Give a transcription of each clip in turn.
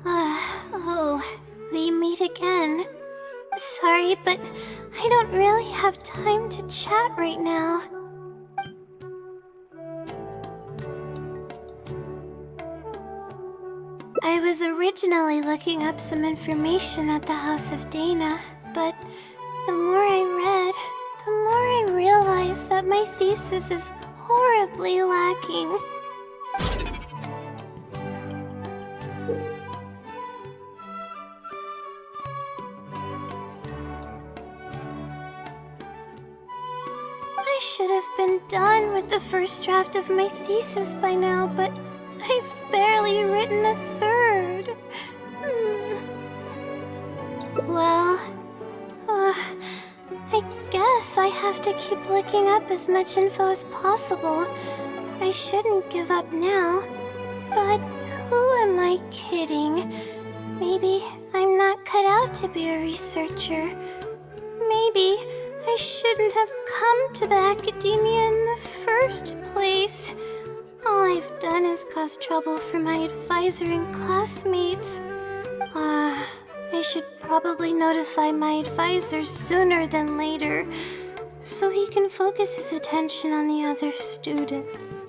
Oh, we meet again. Sorry, but I don't really have time to chat right now. I was originally looking up some information at the House of Dana, but the more I read, the more I realized that my thesis is horribly lacking. I should have been done with the first draft of my thesis by now, but I've barely written a third. Well, I guess I have to keep looking up as much info as possible. I shouldn't give up now. But who am I kidding? Maybe I'm not cut out to be a researcher. Maybe I shouldn't have come to the academia in the first place. All I've done is cause trouble for my advisor and classmates. I should probably notify my advisor sooner than later, so he can focus his attention on the other students.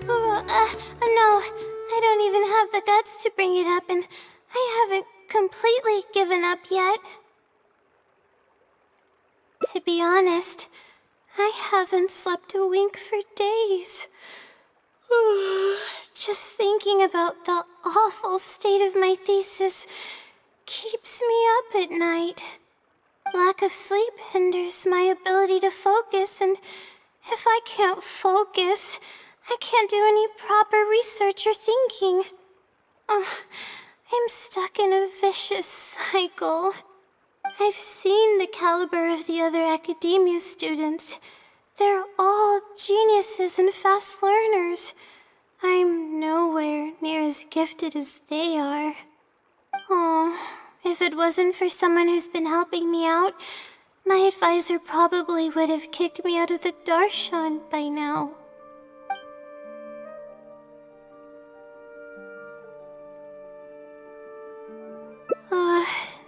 No, I don't even have the guts to bring it up, and I haven't completely given up yet. To be honest, I haven't slept a wink for days. Just thinking about the awful state of my thesis keeps me up at night. Lack of sleep hinders my ability to focus, and if I can't focus, I can't do any proper research or thinking. I'm stuck in a vicious cycle. I've seen the caliber of the other academia students. They're all geniuses and fast learners. I'm nowhere near as gifted as they are. Oh, if it wasn't for someone who's been helping me out, my advisor probably would have kicked me out of the Darshan by now.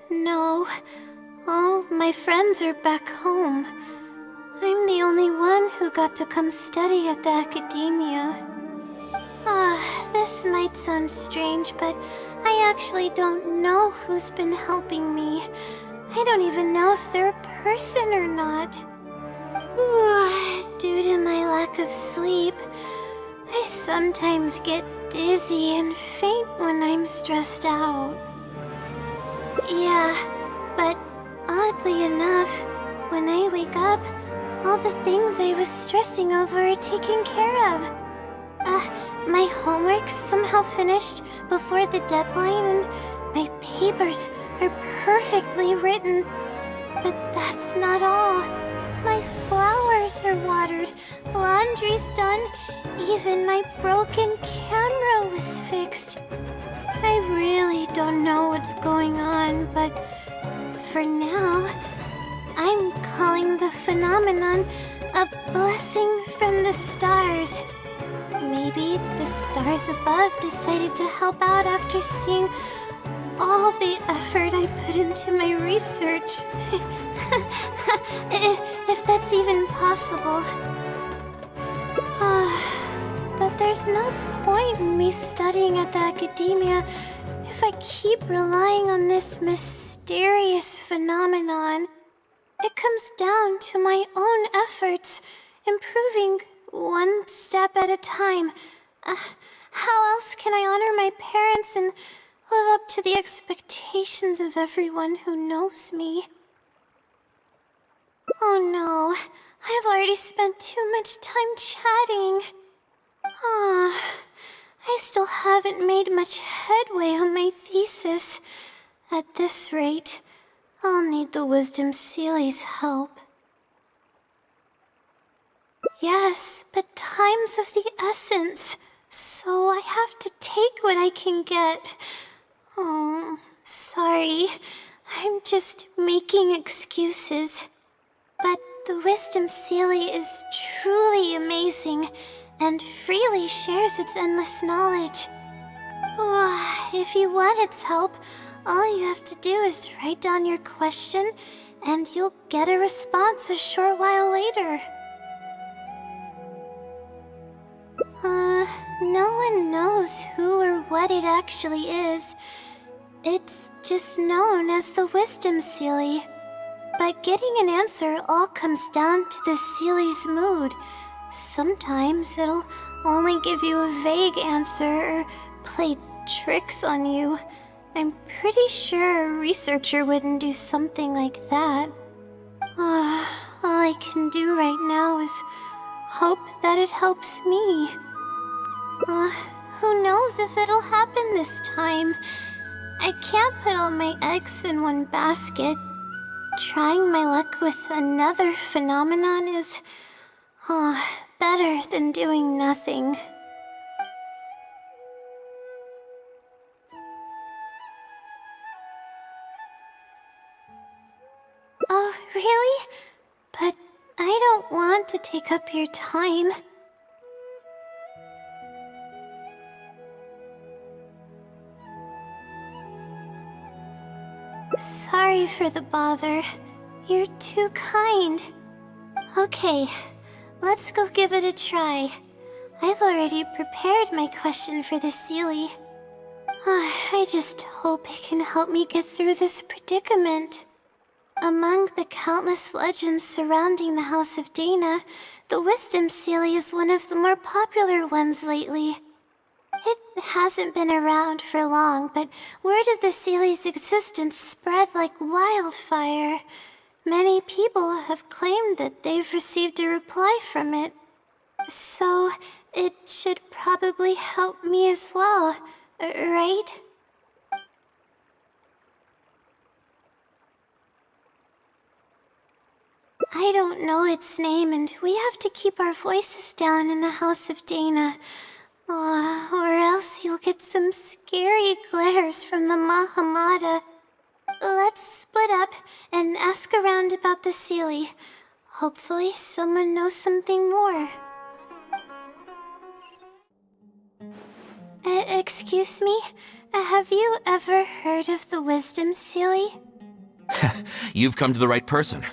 No. All my friends are back home. I'm the only one who got to come study at the academia. This might sound strange, but I actually don't know who's been helping me. I don't even know if they're a person or not. Due to my lack of sleep, I sometimes get dizzy and faint when I'm stressed out. Yeah, but oddly enough, when I wake up, all the things I was stressing over are taken care of. My homework's somehow finished before the deadline, and my papers are perfectly written. But that's not all. My flowers are watered, laundry's done, even my broken camera was fixed. I really don't know what's going on, but for now, I'm calling the phenomenon a blessing from the stars. Maybe the stars above decided to help out after seeing all the effort I put into my research. If that's even possible. But there's no point in me studying at the academia if I keep relying on this mysterious phenomenon. It comes down to my own efforts, improving one step at a time. How else can I honor my parents and live up to the expectations of everyone who knows me? Oh no, I've already spent too much time chatting. I still haven't made much headway on my thesis. At this rate, I'll need the Wisdom Seelie's help. Yes, but time's of the essence, so I have to take what I can get. Oh, sorry. I'm just making excuses. But the Wisdom Seelie is truly amazing, and freely shares its endless knowledge. If you want its help, all you have to do is write down your question, and you'll get a response a short while later. No one knows who or what it actually is. It's just known as the Wisdom Sealy. But getting an answer all comes down to the Sealy's mood. Sometimes it'll only give you a vague answer or play tricks on you. I'm pretty sure a researcher wouldn't do something like that. All I can do right now is hope that it helps me. Who knows if it'll happen this time? I can't put all my eggs in one basket. Trying my luck with another phenomenon is better than doing nothing. Oh, really? But I don't want to take up your time. Sorry for the bother. You're too kind. Okay, let's go give it a try. I've already prepared my question for the Sealy. I just hope it can help me get through this predicament. Among the countless legends surrounding the House of Dana, the Wisdom Sealy is one of the more popular ones lately. It hasn't been around for long, but word of the Sealy's existence spread like wildfire. Many people have claimed that they've received a reply from it. So, it should probably help me as well, right? I don't know its name, and we have to keep our voices down in the House of Dana. Or else you'll get some scary glares from the Mahamada. Let's split up and ask around about the Sealy. Hopefully someone knows something more. Excuse me? Have you ever heard of the Wisdom Sealy? You've come to the right person.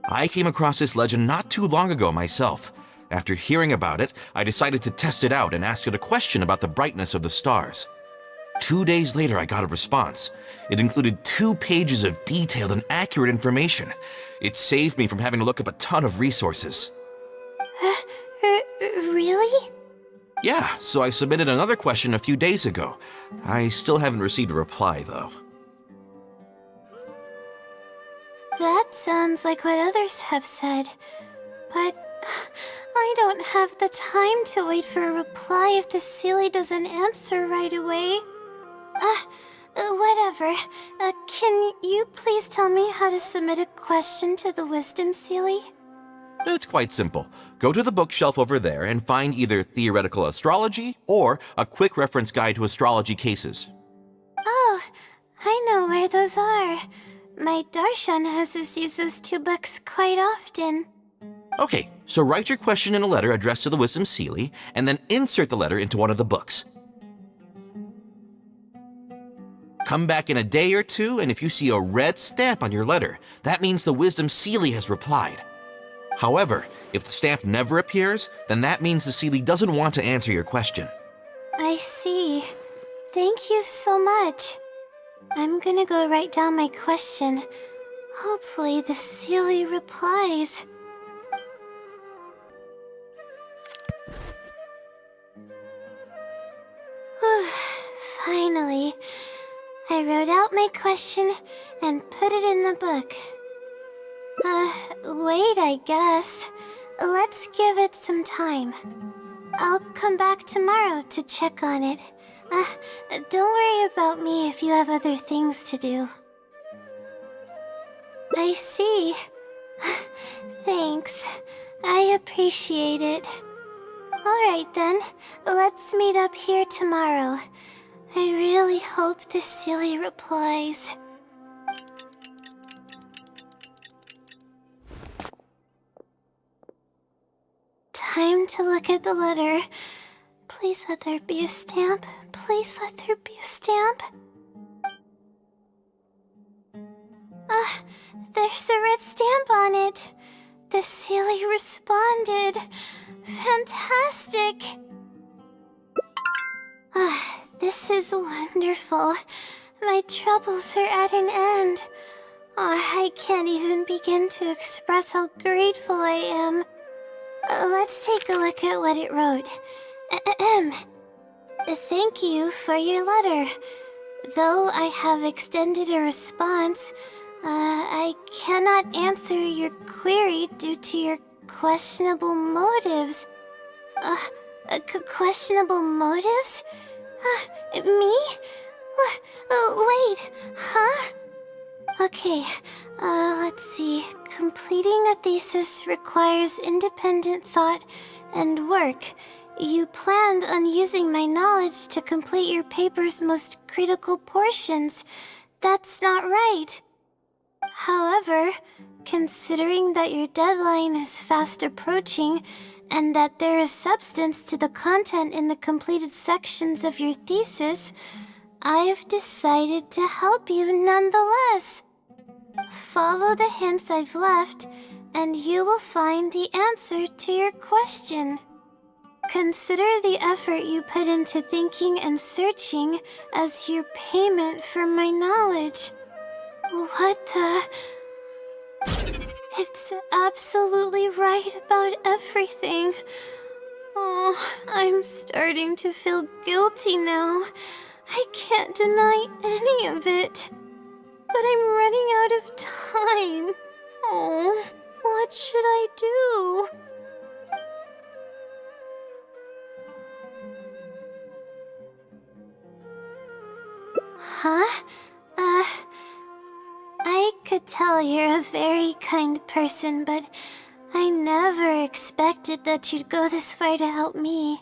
I came across this legend not too long ago myself. After hearing about it, I decided to test it out and asked it a question about the brightness of the stars. 2 days later, I got a response. It included 2 pages of detailed and accurate information. It saved me from having to look up a ton of resources. Really? Yeah, so I submitted another question a few days ago. I still haven't received a reply, though. That sounds like what others have said. But I don't have the time to wait for a reply if the Sealy doesn't answer right away. Whatever. Can you please tell me how to submit a question to the Wisdom Sealy? It's quite simple. Go to the bookshelf over there and find either Theoretical Astrology or a quick reference guide to astrology cases. Oh, I know where those are. My Darshan has us use those 2 books quite often. Okay, so write your question in a letter addressed to the Wisdom Sealy, and then insert the letter into one of the books. Come back in a day or 2, and if you see a red stamp on your letter, that means the Wisdom Sealy has replied. However, if the stamp never appears, then that means the Sealy doesn't want to answer your question. I see. Thank you so much. I'm gonna go write down my question. Hopefully the Sealy replies. Whew, finally. I wrote out my question and put it in the book. Wait, I guess. Let's give it some time. I'll come back tomorrow to check on it. Don't worry about me if you have other things to do. I see. Thanks. I appreciate it. Alright then, let's meet up here tomorrow. I really hope the Sealy replies. Time to look at the letter. Please let there be a stamp. Please let there be a stamp. There's a red stamp on it. The Sealy responded. Fantastic. This is wonderful. My troubles are at an end. I can't even begin to express how grateful I am. Let's take a look at what it wrote. Thank you for your letter. Though I have extended a response, I cannot answer your query due to your questionable motives. Questionable motives? Me? Wait, huh? Okay, let's see. Completing a thesis requires independent thought and work. You planned on using my knowledge to complete your paper's most critical portions. That's not right. However, considering that your deadline is fast approaching, and that there is substance to the content in the completed sections of your thesis, I've decided to help you nonetheless. Follow the hints I've left, and you will find the answer to your question. Consider the effort you put into thinking and searching as your payment for my knowledge. What the... It's absolutely right about everything. Oh, I'm starting to feel guilty now. I can't deny any of it. But I'm running out of time. Oh, what should I do? Huh? I could tell you're a very kind person, but I never expected that you'd go this far to help me.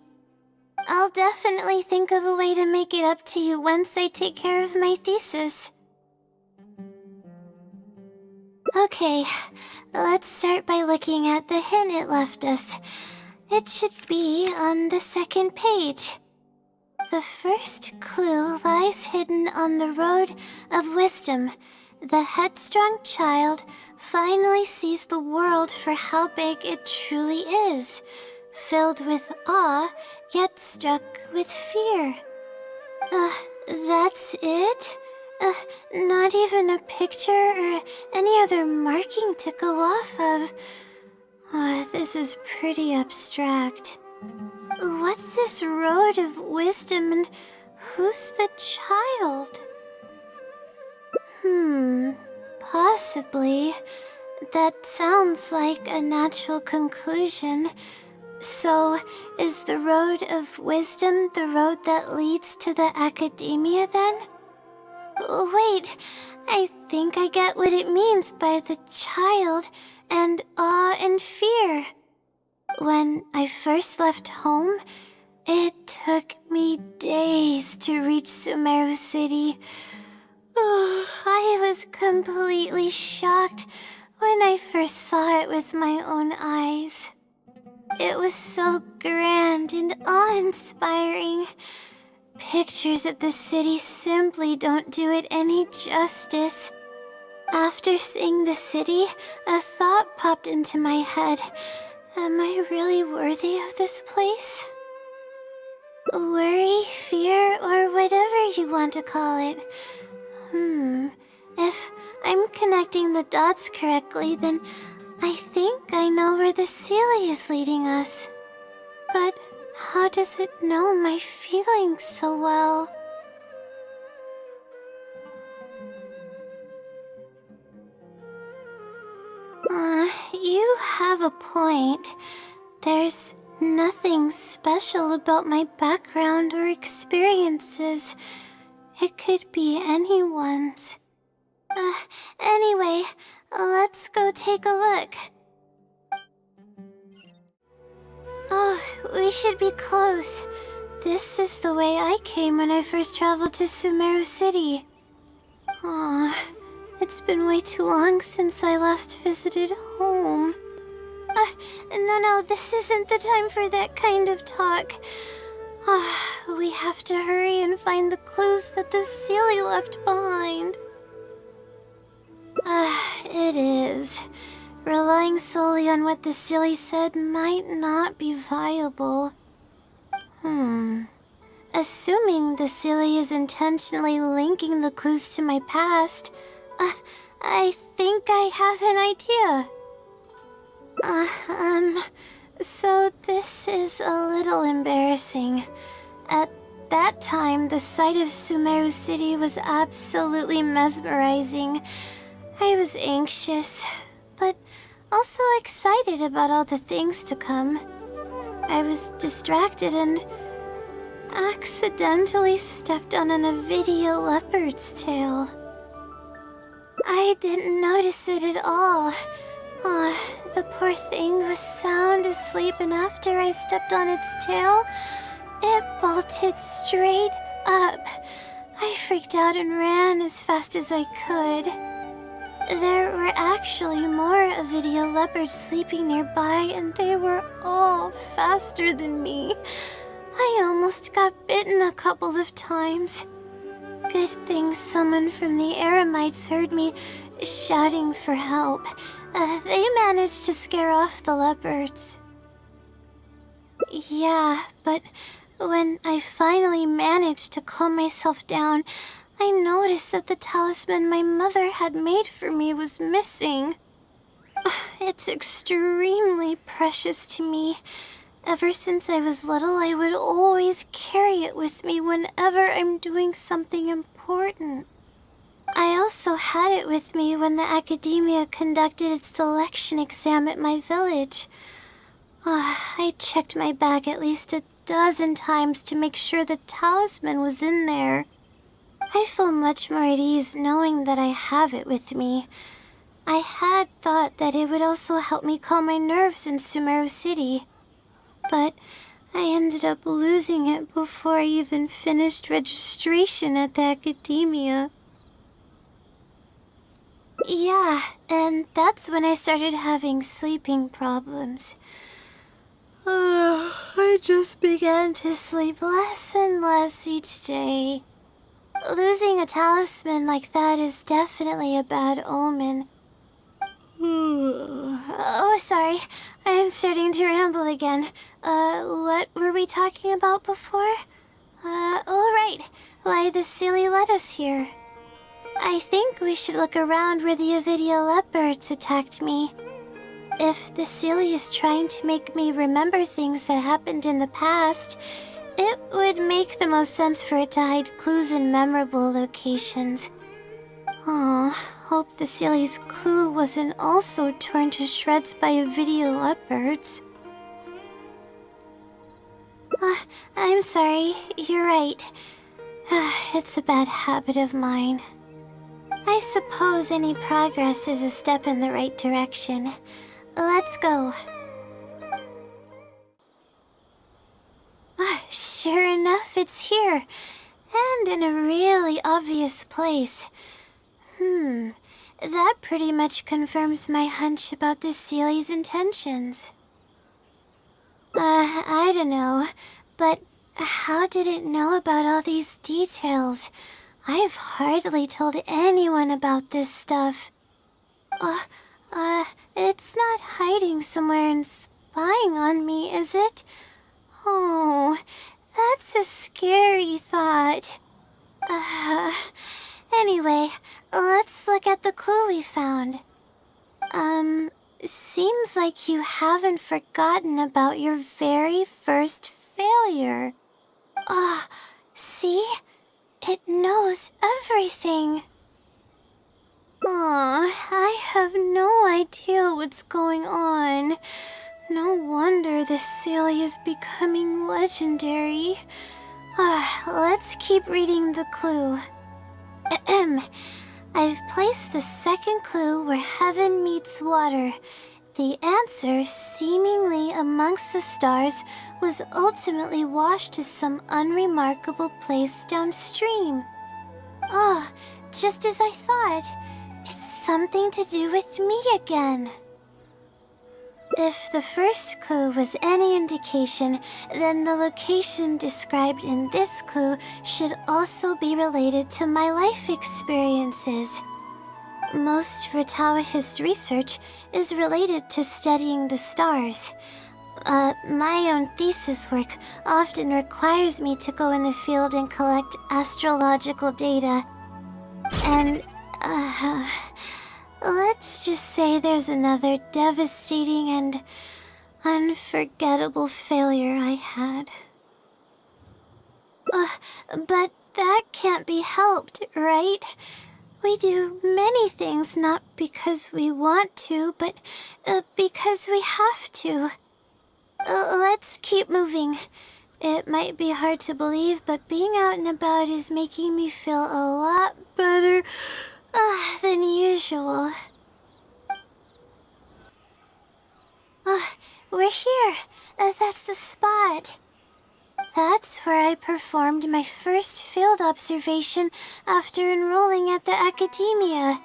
I'll definitely think of a way to make it up to you once I take care of my thesis. Okay, let's start by looking at the hint it left us. It should be on the second page. The first clue lies hidden on the road of wisdom. The headstrong child finally sees the world for how big it truly is, filled with awe, yet struck with fear. That's it? Not even a picture or any other marking to go off of. This is pretty abstract. What's this road of wisdom and who's the child? Possibly. That sounds like a natural conclusion. So, is the road of wisdom the road that leads to the academia then? Wait, I think I get what it means by the child and awe and fear. When I first left home, it took me days to reach Sumeru City. I was completely shocked when I first saw it with my own eyes. It was so grand and awe-inspiring. Pictures of the city simply don't do it any justice. After seeing the city, a thought popped into my head. Am I really worthy of this place? Worry, fear, or whatever you want to call it. If I'm connecting the dots correctly, then I think I know where the Sealy is leading us. But how does it know my feelings so well? You have a point. There's nothing special about my background or experiences. It could be anyone's. Anyway, let's go take a look. Oh, we should be close. This is the way I came when I first traveled to Sumeru City. Aw, it's been way too long since I last visited home. No, this isn't the time for that kind of talk. We have to hurry and find the clues that the Sealy left behind. It is. Relying solely on what the Sealy said might not be viable. Assuming the Sealy is intentionally linking the clues to my past, I think I have an idea. So this is a little embarrassing. At that time, the sight of Sumeru City was absolutely mesmerizing. I was anxious, but also excited about all the things to come. I was distracted and accidentally stepped on an Avidia leopard's tail. I didn't notice it at all. The poor thing was sound asleep, and after I stepped on its tail, it bolted straight up. I freaked out and ran as fast as I could. There were actually more Avidia leopards sleeping nearby, and they were all faster than me. I almost got bitten a couple of times. Good thing someone from the Eremites heard me shouting for help. They managed to scare off the leopards. Yeah, but when I finally managed to calm myself down, I noticed that the talisman my mother had made for me was missing. It's extremely precious to me. Ever since I was little, I would always carry it with me whenever I'm doing something important. I also had it with me when the academia conducted its selection exam at my village. I checked my bag at least a dozen times to make sure the talisman was in there. I feel much more at ease knowing that I have it with me. I had thought that it would also help me calm my nerves in Sumeru City, but I ended up losing it before I even finished registration at the academia. Yeah, and that's when I started having sleeping problems. I just began to sleep less and less each day. Losing a talisman like that is definitely a bad omen. Oh, sorry. I'm starting to ramble again. What were we talking about before? Oh, right. Why the Sealy led us here. I think we should look around where the Avidia leopards attacked me. If the Sealy is trying to make me remember things that happened in the past, it would make the most sense for it to hide clues in memorable locations. Hope the Sealy's clue wasn't also torn to shreds by Avidia leopards. I'm sorry, you're right. It's a bad habit of mine. I suppose any progress is a step in the right direction. Let's go. Sure enough, it's here. And in a really obvious place. That pretty much confirms my hunch about the Sealy's intentions. I don't know, but how did it know about all these details? I've hardly told anyone about this stuff. It's not hiding somewhere and spying on me, is it? Oh, that's a scary thought. Anyway, let's look at the clue we found. Seems like you haven't forgotten about your very first failure. See? It knows everything. I have no idea what's going on. No wonder the Sealy is becoming legendary. Let's keep reading the clue. I've placed the second clue where heaven meets water. The answer, seemingly amongst the stars, was ultimately washed to some unremarkable place downstream. Just as I thought. It's something to do with me again. If the first clue was any indication, then the location described in this clue should also be related to my life experiences. Most Ratawahist research is related to studying the stars. My own thesis work often requires me to go in the field and collect astrological data. And, let's just say there's another devastating and unforgettable failure I had. But that can't be helped, right? We do many things not because we want to, but because we have to. Let's keep moving. It might be hard to believe, but being out and about is making me feel a lot better than usual. We're here. That's the spot. That's where I performed my first field observation after enrolling at the academia.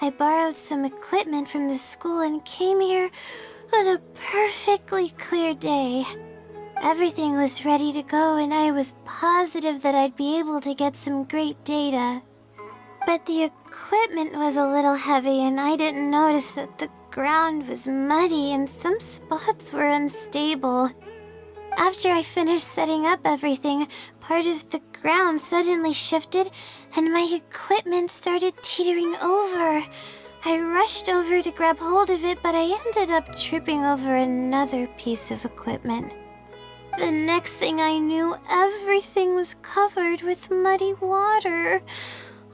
I borrowed some equipment from the school and came here on a perfectly clear day. Everything was ready to go and I was positive that I'd be able to get some great data. But the equipment was a little heavy and I didn't notice that the ground was muddy and some spots were unstable. After I finished setting up everything, part of the ground suddenly shifted and my equipment started teetering over. I rushed over to grab hold of it, but I ended up tripping over another piece of equipment. The next thing I knew, everything was covered with muddy water.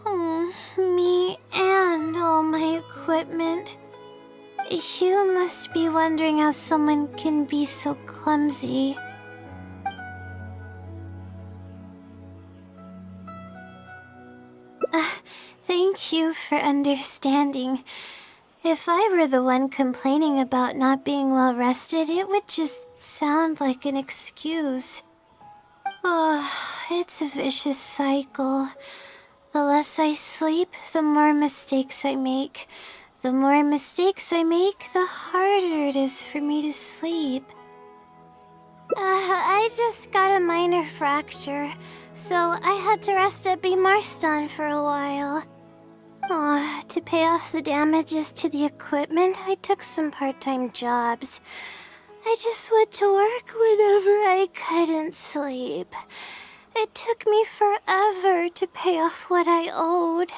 Oh, me and all my equipment. You must be wondering how someone can be so clumsy. Thank you for understanding. If I were the one complaining about not being well rested, it would just sound like an excuse. It's a vicious cycle. The less I sleep, the more mistakes I make. The more mistakes I make, the harder it is for me to sleep. I just got a minor fracture, so I had to rest at B. Marston for a while. To pay off the damages to the equipment, I took some part-time jobs. I just went to work whenever I couldn't sleep. It took me forever to pay off what I owed.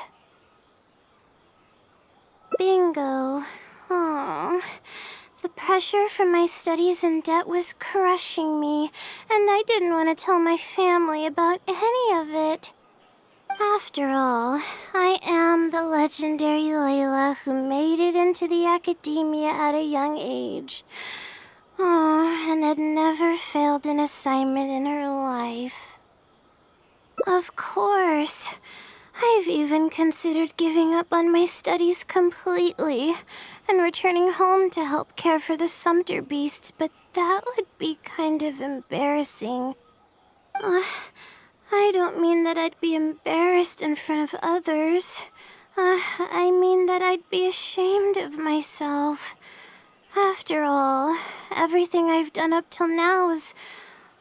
Bingo. The pressure from my studies and debt was crushing me, and I didn't want to tell my family about any of it. After all, I am the legendary Layla who made it into the academia at a young age. And had never failed an assignment in her life. Of course, I've even considered giving up on my studies completely and returning home to help care for the Sumter beast, but that would be kind of embarrassing. I don't mean that I'd be embarrassed in front of others. I mean that I'd be ashamed of myself. After all, everything I've done up till now is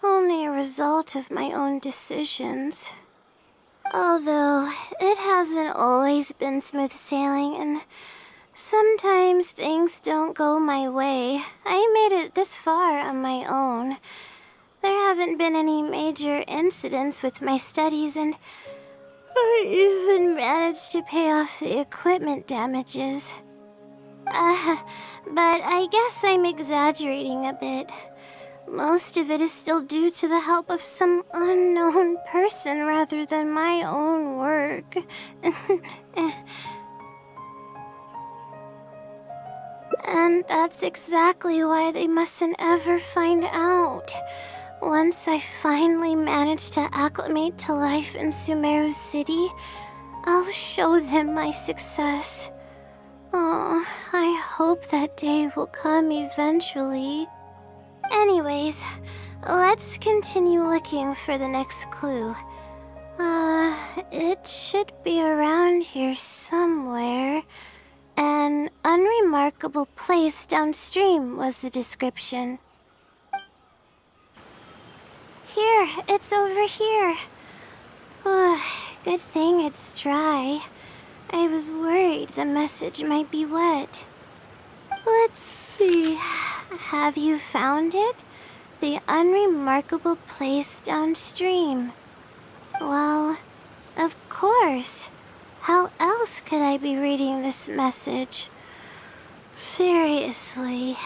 only a result of my own decisions. Although, it hasn't always been smooth sailing, and sometimes things don't go my way. I made it this far on my own. There haven't been any major incidents with my studies, and I even managed to pay off the equipment damages. But I guess I'm exaggerating a bit. Most of it is still due to the help of some unknown person rather than my own work. And that's exactly why they mustn't ever find out. Once I finally manage to acclimate to life in Sumeru City, I'll show them my success. I hope that day will come eventually. Anyways, let's continue looking for the next clue. It should be around here somewhere. An unremarkable place downstream was the description. Here, it's over here. Good thing it's dry. I was worried the message might be wet. Let's see. Have you found it? The unremarkable place downstream. Well, of course. How else could I be reading this message? Seriously.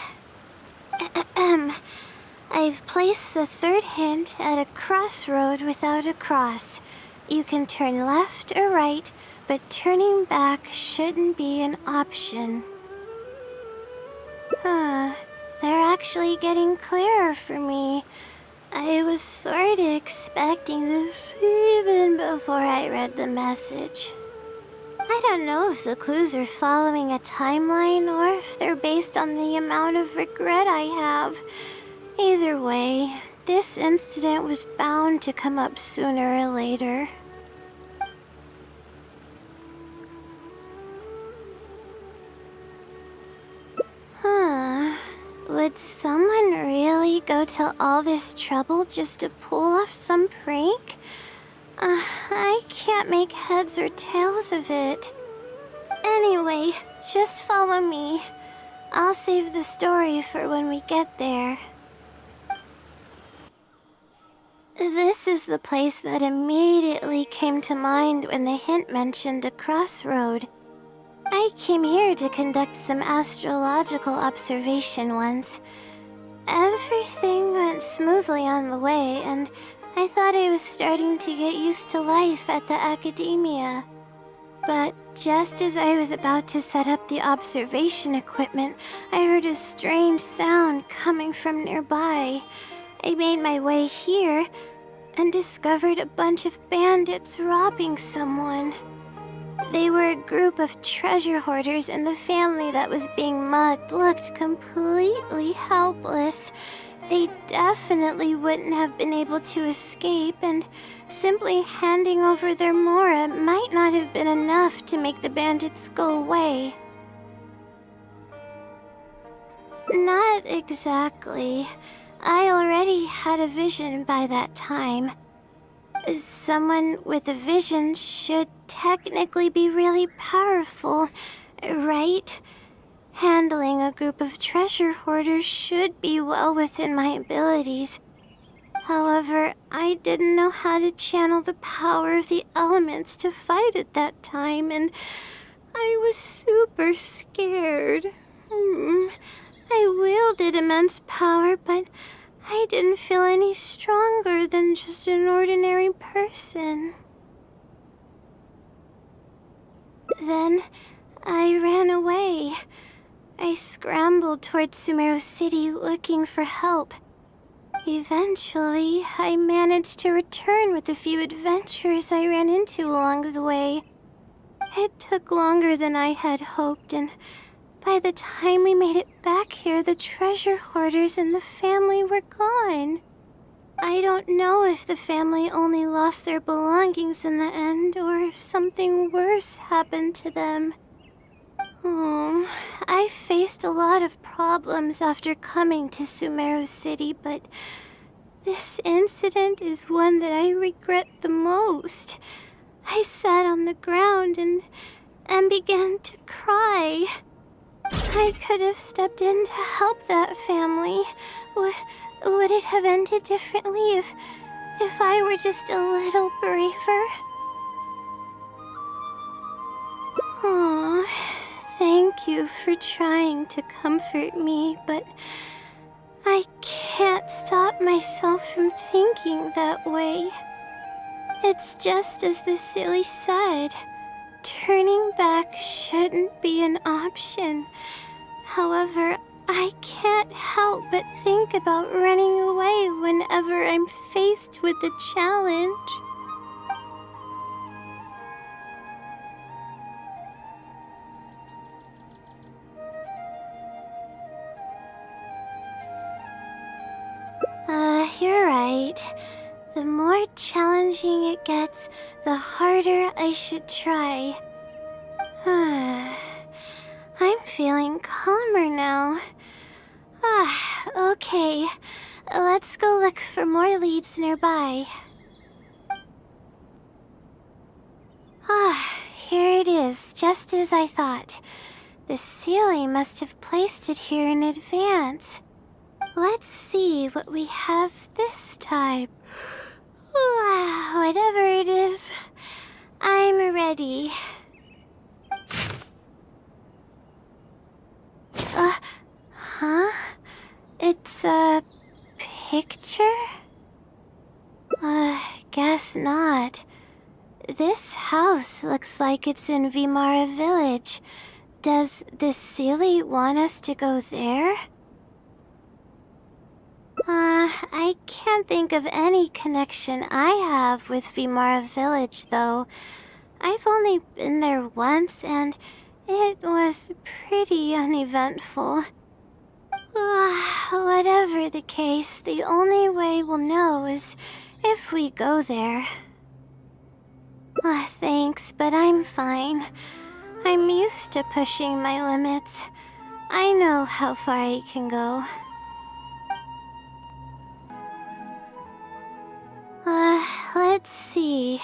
I've placed the third hint at a crossroad without a cross. You can turn left or right, but turning back shouldn't be an option. They're actually getting clearer for me. I was sort of expecting this even before I read the message. I don't know if the clues are following a timeline or if they're based on the amount of regret I have. Either way, this incident was bound to come up sooner or later. Would someone really go to all this trouble just to pull off some prank? I can't make heads or tails of it. Anyway, just follow me. I'll save the story for when we get there. This is the place that immediately came to mind when the hint mentioned a crossroad. I came here to conduct some astrological observation once. Everything went smoothly on the way, and I thought I was starting to get used to life at the academia. But just as I was about to set up the observation equipment, I heard a strange sound coming from nearby. I made my way here and discovered a bunch of bandits robbing someone. They were a group of treasure hoarders, and the family that was being mugged looked completely helpless. They definitely wouldn't have been able to escape, and simply handing over their Mora might not have been enough to make the bandits go away. Not exactly. I already had a vision by that time. Someone with a vision should technically be really powerful, right? Handling a group of treasure hoarders should be well within my abilities. However, I didn't know how to channel the power of the elements to fight at that time, and I was super scared. I wielded immense power, but I didn't feel any stronger than just an ordinary person. Then I ran away. I scrambled towards Sumeru City looking for help. Eventually, I managed to return with a few adventurers I ran into along the way. It took longer than I had hoped, and by the time we made it back here, the treasure hoarders and the family were gone. I don't know if the family only lost their belongings in the end, or if something worse happened to them. I faced a lot of problems after coming to Sumeru City, but this incident is one that I regret the most. I sat on the ground and began to cry. I could have stepped in to help that family. Would it have ended differently if I were just a little braver? Thank you for trying to comfort me, but I can't stop myself from thinking that way. It's just as the silly said. Turning back shouldn't be an option. However, I can't help but think about running away whenever I'm faced with a challenge. You're right. The more challenging it gets, the harder I should try. I'm feeling calmer now. Okay. Let's go look for more leads nearby. Here it is, just as I thought. The Sealy must have placed it here in advance. Let's see what we have this time. Whatever it is, I'm ready. Huh? It's a picture? Guess not. This house looks like it's in Vimara Village. Does the Sealy want us to go there? I can't think of any connection I have with Vimara Village, though. I've only been there once, and it was pretty uneventful. Whatever the case, the only way we'll know is if we go there. Thanks, but I'm fine. I'm used to pushing my limits. I know how far I can go. Let's see.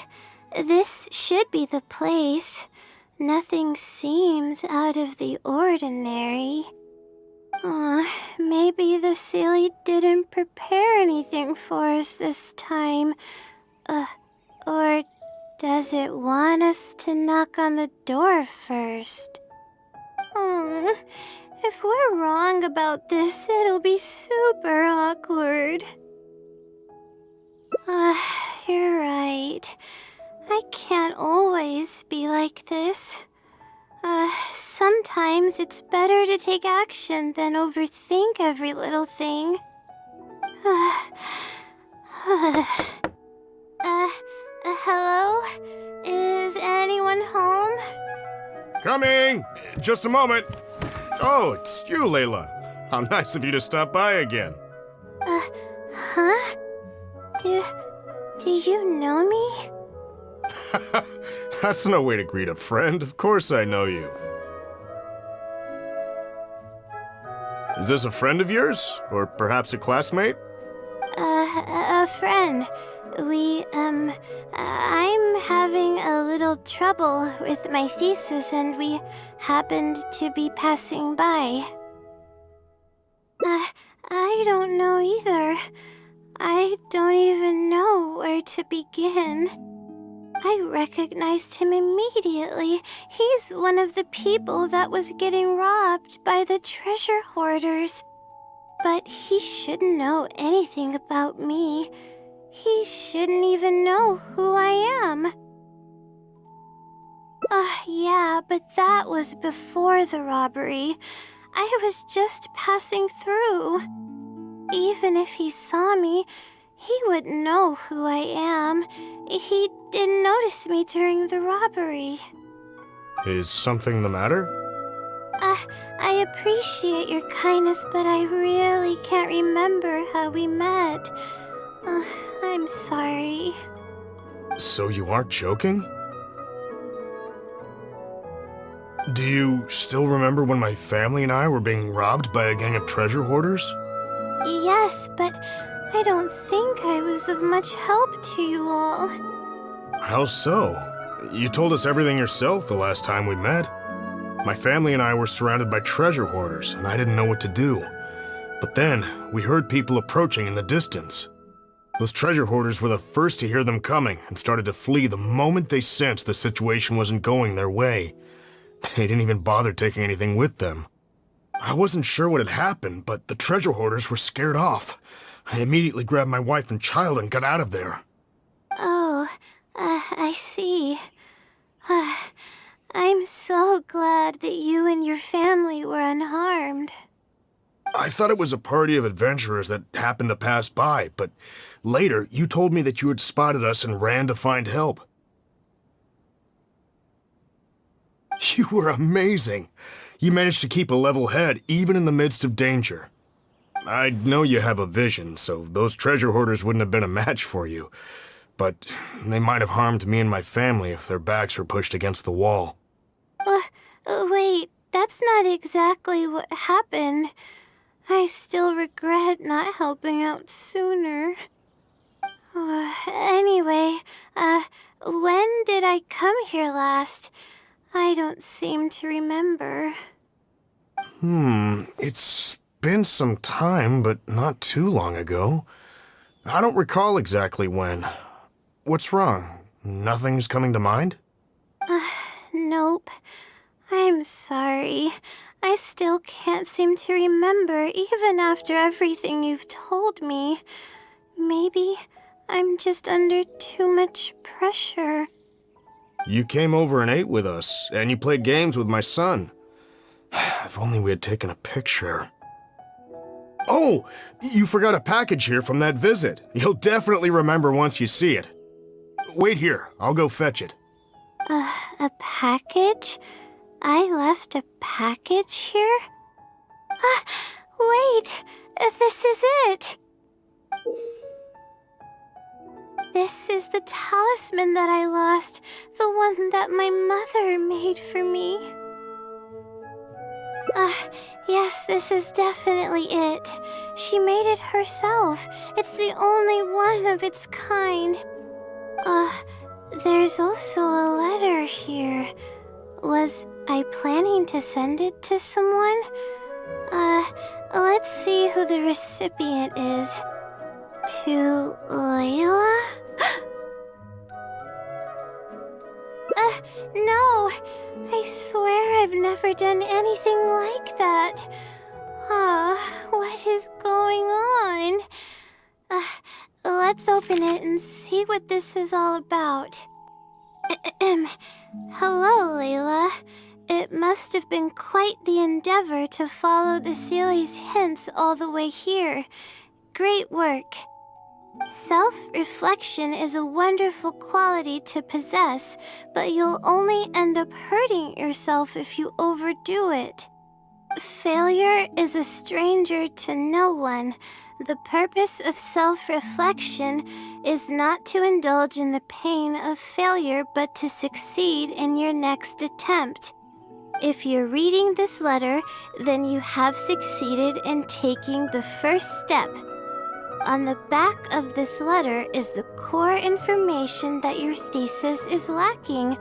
This should be the place. Nothing seems out of the ordinary. Maybe the Sealy didn't prepare anything for us this time. Or does it want us to knock on the door first? If we're wrong about this, it'll be super awkward. You're right. I can't always be like this. Sometimes it's better to take action than overthink every little thing. Hello? Is anyone home? Coming! Just a moment. Oh, it's you, Layla. How nice of you to stop by again. Huh? Do you know me? That's no way to greet a friend. Of course I know you. Is this a friend of yours? Or perhaps a classmate? A friend. I'm having a little trouble with my thesis, and we happened to be passing by. I don't know either. I don't even know where to begin. I recognized him immediately. He's one of the people that was getting robbed by the treasure hoarders. But he shouldn't know anything about me. He shouldn't even know who I am. Yeah, but that was before the robbery. I was just passing through. Even if he saw me, he wouldn't know who I am. He didn't notice me during the robbery. Is something the matter? I appreciate your kindness, but I really can't remember how we met. I'm sorry. So you aren't joking? Do you still remember when my family and I were being robbed by a gang of treasure hoarders? Yes, but I don't think I was of much help to you all. How so? You told us everything yourself the last time we met. My family and I were surrounded by treasure hoarders, and I didn't know what to do. But then, we heard people approaching in the distance. Those treasure hoarders were the first to hear them coming and started to flee the moment they sensed the situation wasn't going their way. They didn't even bother taking anything with them. I wasn't sure what had happened, but the treasure hoarders were scared off. I immediately grabbed my wife and child and got out of there. Oh, I see. I'm so glad that you and your family were unharmed. I thought it was a party of adventurers that happened to pass by, but later you told me that you had spotted us and ran to find help. You were amazing. You managed to keep a level head even in the midst of danger. I know you have a vision, so those treasure hoarders wouldn't have been a match for you. But they might have harmed me and my family if their backs were pushed against the wall. Wait, that's that's not exactly what happened. I still regret not helping out sooner. Anyway, when did I come here last? I don't seem to remember. It's been some time, but not too long ago. I don't recall exactly when. What's wrong? Nothing's coming to mind? Nope. I'm sorry. I still can't seem to remember even after everything you've told me. Maybe I'm just under too much pressure. You came over and ate with us, and you played games with my son. If only we had taken a picture. Oh, you forgot a package here from that visit. You'll definitely remember once you see it. Wait here, I'll go fetch it. A package? I left a package here? Wait! This is it! This is the talisman that I lost, the one that my mother made for me. Yes, this is definitely it. She made it herself. It's the only one of its kind. There's also a letter here. Was I planning to send it to someone? Let's see who the recipient is. To Layla? No! I swear I've never done anything like that. What is going on? Let's open it and see what this is all about. Hello, Layla. It must have been quite the endeavor to follow the Sealy's hints all the way here. Great work. Self-reflection is a wonderful quality to possess, but you'll only end up hurting yourself if you overdo it. Failure is a stranger to no one. The purpose of self-reflection is not to indulge in the pain of failure, but to succeed in your next attempt. If you're reading this letter, then you have succeeded in taking the first step. On the back of this letter is the core information that your thesis is lacking.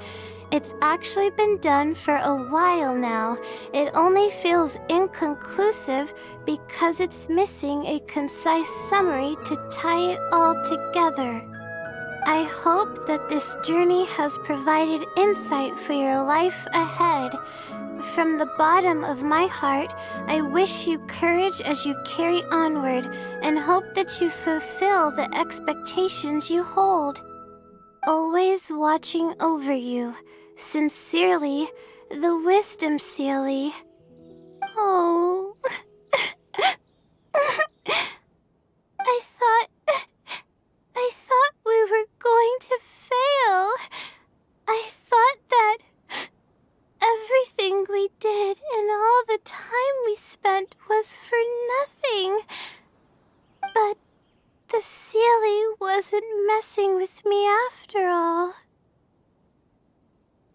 It's actually been done for a while now. It only feels inconclusive because it's missing a concise summary to tie it all together. I hope that this journey has provided insight for your life ahead. From the bottom of my heart, I wish you courage as you carry onward and hope that you fulfill the expectations you hold. Always watching over you. Sincerely, the Wisdom Sealy. Oh. I thought we were going to fail. I thought that everything we did and all the time we spent was for nothing. But the Sealy wasn't messing with me after all.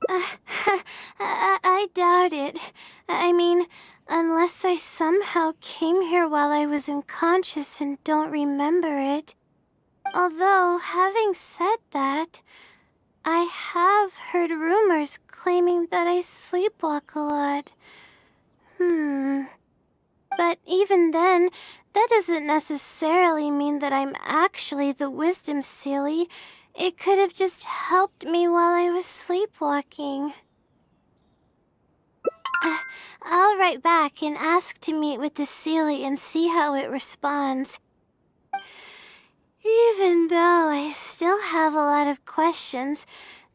I doubt it. I mean, unless I somehow came here while I was unconscious and don't remember it. Although, having said that, I have heard rumors claiming that I sleepwalk a lot. But even then, that doesn't necessarily mean that I'm actually the Wisdom Sealy. It could have just helped me while I was sleepwalking. I'll write back and ask to meet with the Sealy and see how it responds. Even though I still have a lot of questions,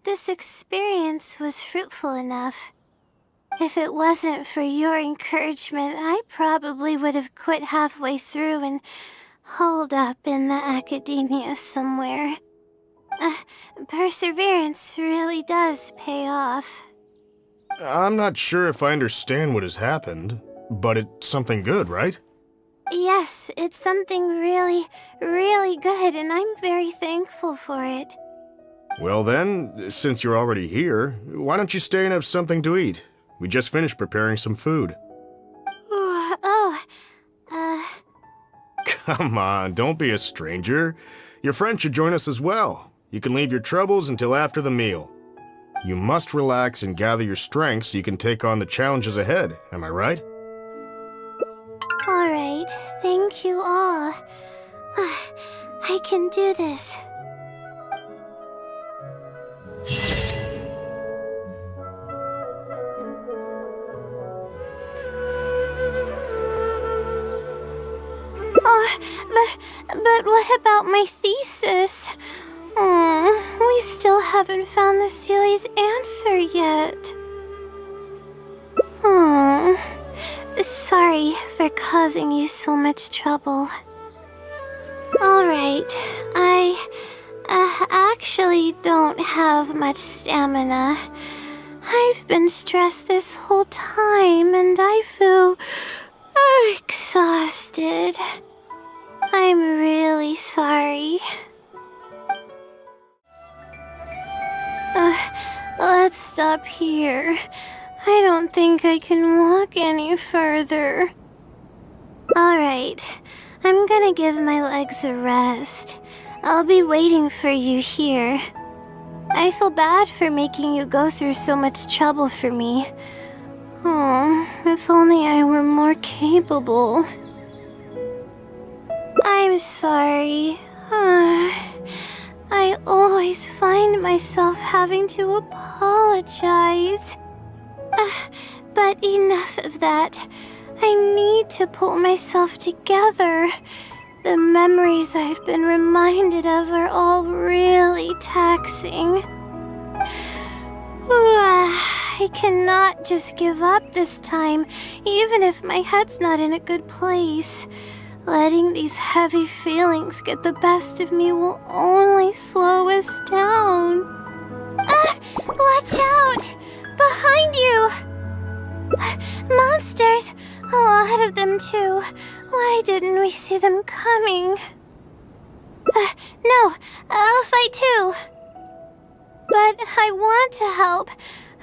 this experience was fruitful enough. If it wasn't for your encouragement, I probably would have quit halfway through and holed up in the academia somewhere. Perseverance really does pay off. I'm not sure if I understand what has happened, but it's something good, right? Yes, it's something really, really good, and I'm very thankful for it. Well then, since you're already here, why don't you stay and have something to eat? We just finished preparing some food. Come on, don't be a stranger. Your friend should join us as well. You can leave your troubles until after the meal. You must relax and gather your strength so you can take on the challenges ahead, am I right? Alright, thank you all. I can do this. But what about my thesis? We still haven't found the Sealy's answer yet. Sorry for causing you so much trouble. Alright, I actually don't have much stamina. I've been stressed this whole time and I feel exhausted. I'm really sorry. Let's stop here. I don't think I can walk any further. Alright, I'm gonna give my legs a rest. I'll be waiting for you here. I feel bad for making you go through so much trouble for me. Oh, if only I were more capable. I'm sorry. I always find myself having to apologize. But enough of that. I need to pull myself together. The memories I've been reminded of are all really taxing. I cannot just give up this time, even if my head's not in a good place. Letting these heavy feelings get the best of me will only slow us down. Watch out! Behind you! Monsters! A lot of them too. Why didn't we see them coming? No, I'll fight too. But I want to help.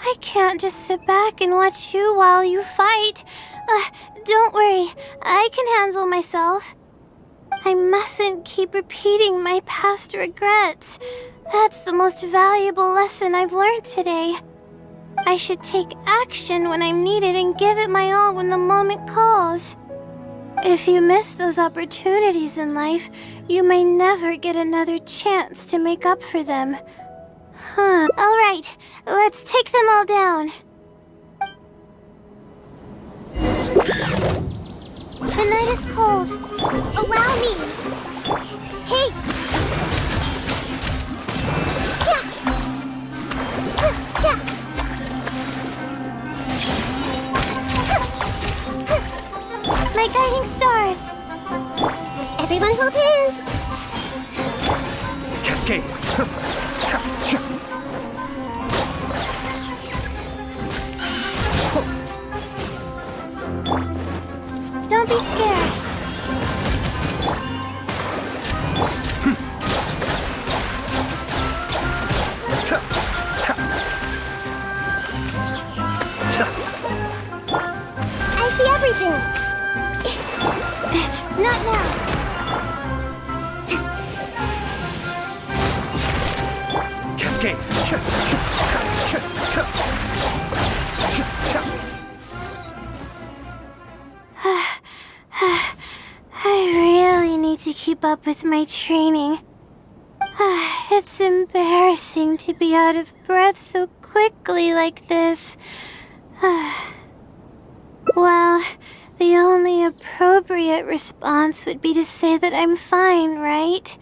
I can't just sit back and watch you while you fight. Don't worry, I can handle myself. I mustn't keep repeating my past regrets. That's the most valuable lesson I've learned today. I should take action when I'm needed and give it my all when the moment calls. If you miss those opportunities in life, you may never get another chance to make up for them. Alright, let's take them all down. The night is cold. Allow me. Take. My guiding stars. Everyone hold hands. Cascade. Don't be scared. I see everything. Not now. Cascade. I really need to keep up with my training. It's embarrassing to be out of breath so quickly like this. Well, the only appropriate response would be to say that I'm fine, right?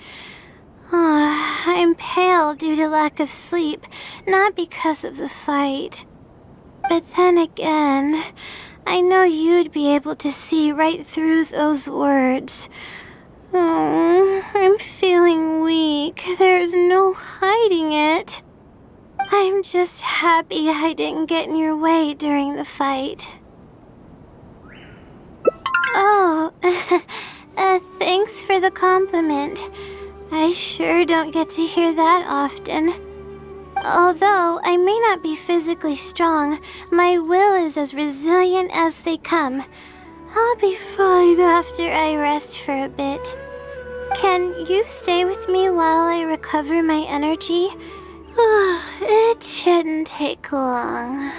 I'm pale due to lack of sleep, not because of the fight. But then again, I know you'd be able to see right through those words. I'm feeling weak. There's no hiding it. I'm just happy I didn't get in your way during the fight. Oh, thanks for the compliment. I sure don't get to hear that often. Although I may not be physically strong, my will is as resilient as they come. I'll be fine after I rest for a bit. Can you stay with me while I recover my energy? It shouldn't take long.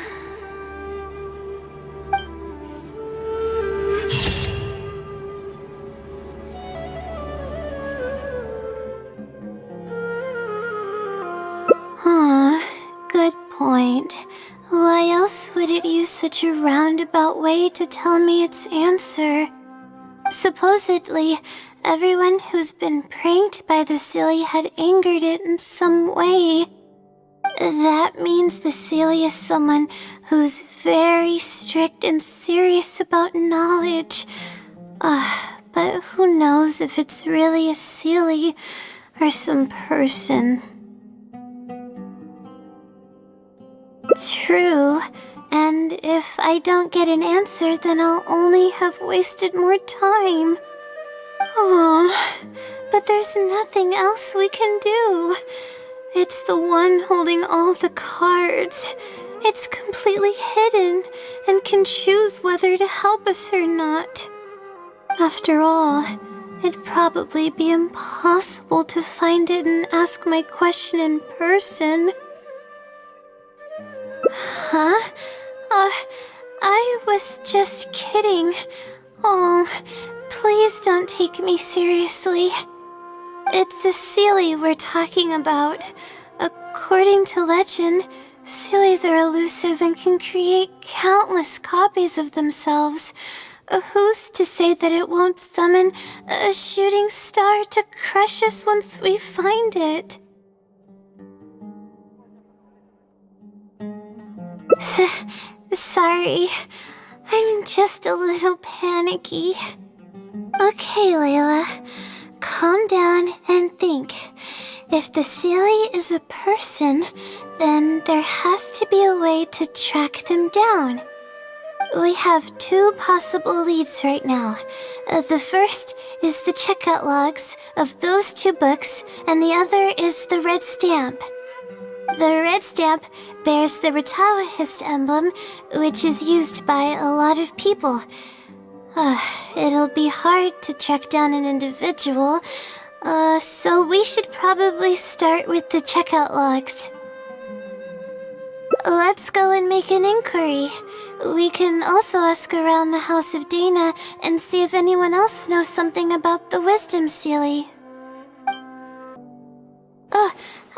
Good point. Why else would it use such a roundabout way to tell me its answer? Supposedly, everyone who's been pranked by the Silly had angered it in some way. That means the Silly is someone who's very strict and serious about knowledge. But who knows if it's really a Silly or some person. True, and if I don't get an answer, then I'll only have wasted more time. But there's nothing else we can do. It's the one holding all the cards. It's completely hidden and can choose whether to help us or not. After all, it'd probably be impossible to find it and ask my question in person. Huh? I was just kidding. Oh, please don't take me seriously. It's a Seelie we're talking about. According to legend, Seelies are elusive and can create countless copies of themselves. Who's to say that it won't summon a shooting star to crush us once we find it? Sorry, I'm just a little panicky. Okay, Layla, calm down and think. If the Seelie is a person, then there has to be a way to track them down. We have two possible leads right now. The first is the checkout logs of those two books, and the other is the red stamp. The red stamp bears the Retawahist emblem, which is used by a lot of people. It'll be hard to track down an individual, so we should probably start with the checkout logs. Let's go and make an inquiry. We can also ask around the House of Dana and see if anyone else knows something about the Wisdom Seelie.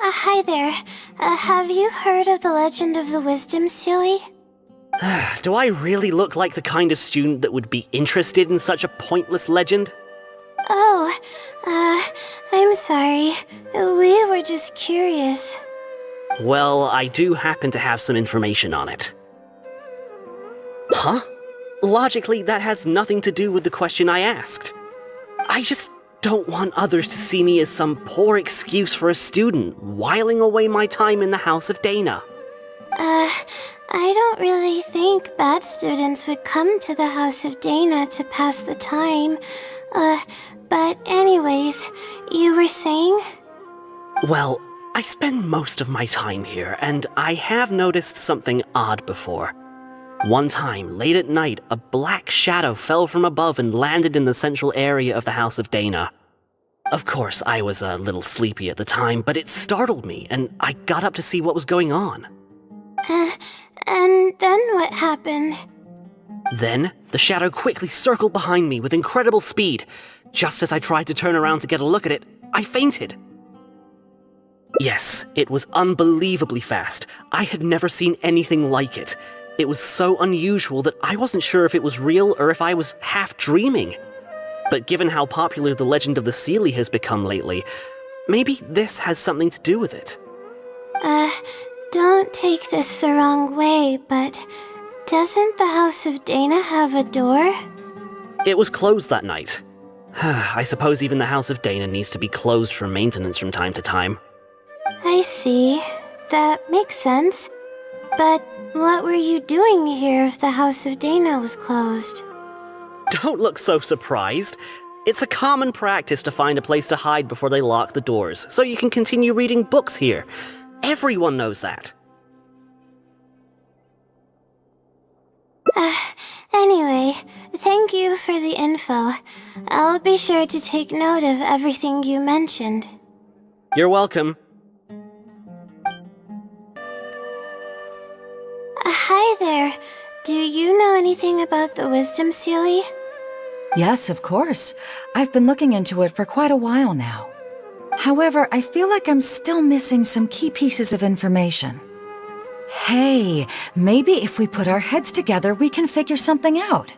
Hi there. Have you heard of the legend of the Wisdom Seelie? Do I really look like the kind of student that would be interested in such a pointless legend? I'm sorry. We were just curious. Well, I do happen to have some information on it. Huh? Logically, that has nothing to do with the question I asked. I just don't want others to see me as some poor excuse for a student whiling away my time in the House of Dana. I don't really think bad students would come to the House of Dana to pass the time. But anyways, you were saying? Well, I spend most of my time here, and I have noticed something odd before. One time, late at night, a black shadow fell from above and landed in the central area of the House of Dana. Of course, I was a little sleepy at the time, but it startled me, and I got up to see what was going on. And then what happened? Then, the shadow quickly circled behind me with incredible speed. Just as I tried to turn around to get a look at it, I fainted. Yes, it was unbelievably fast. I had never seen anything like it. It was so unusual that I wasn't sure if it was real or if I was half dreaming. But given how popular the legend of the Seelie has become lately, maybe this has something to do with it. Don't take this the wrong way, but doesn't the House of Dana have a door? It was closed that night. I suppose even the House of Dana needs to be closed for maintenance from time to time. I see. That makes sense. But what were you doing here if the House of Dana was closed? Don't look so surprised. It's a common practice to find a place to hide before they lock the doors, so you can continue reading books here. Everyone knows that. Anyway, thank you for the info. I'll be sure to take note of everything you mentioned. You're welcome. Hi there. Do you know anything about the Wisdom Sealy? Yes, of course. I've been looking into it for quite a while now. However, I feel like I'm still missing some key pieces of information. Hey, maybe if we put our heads together, we can figure something out.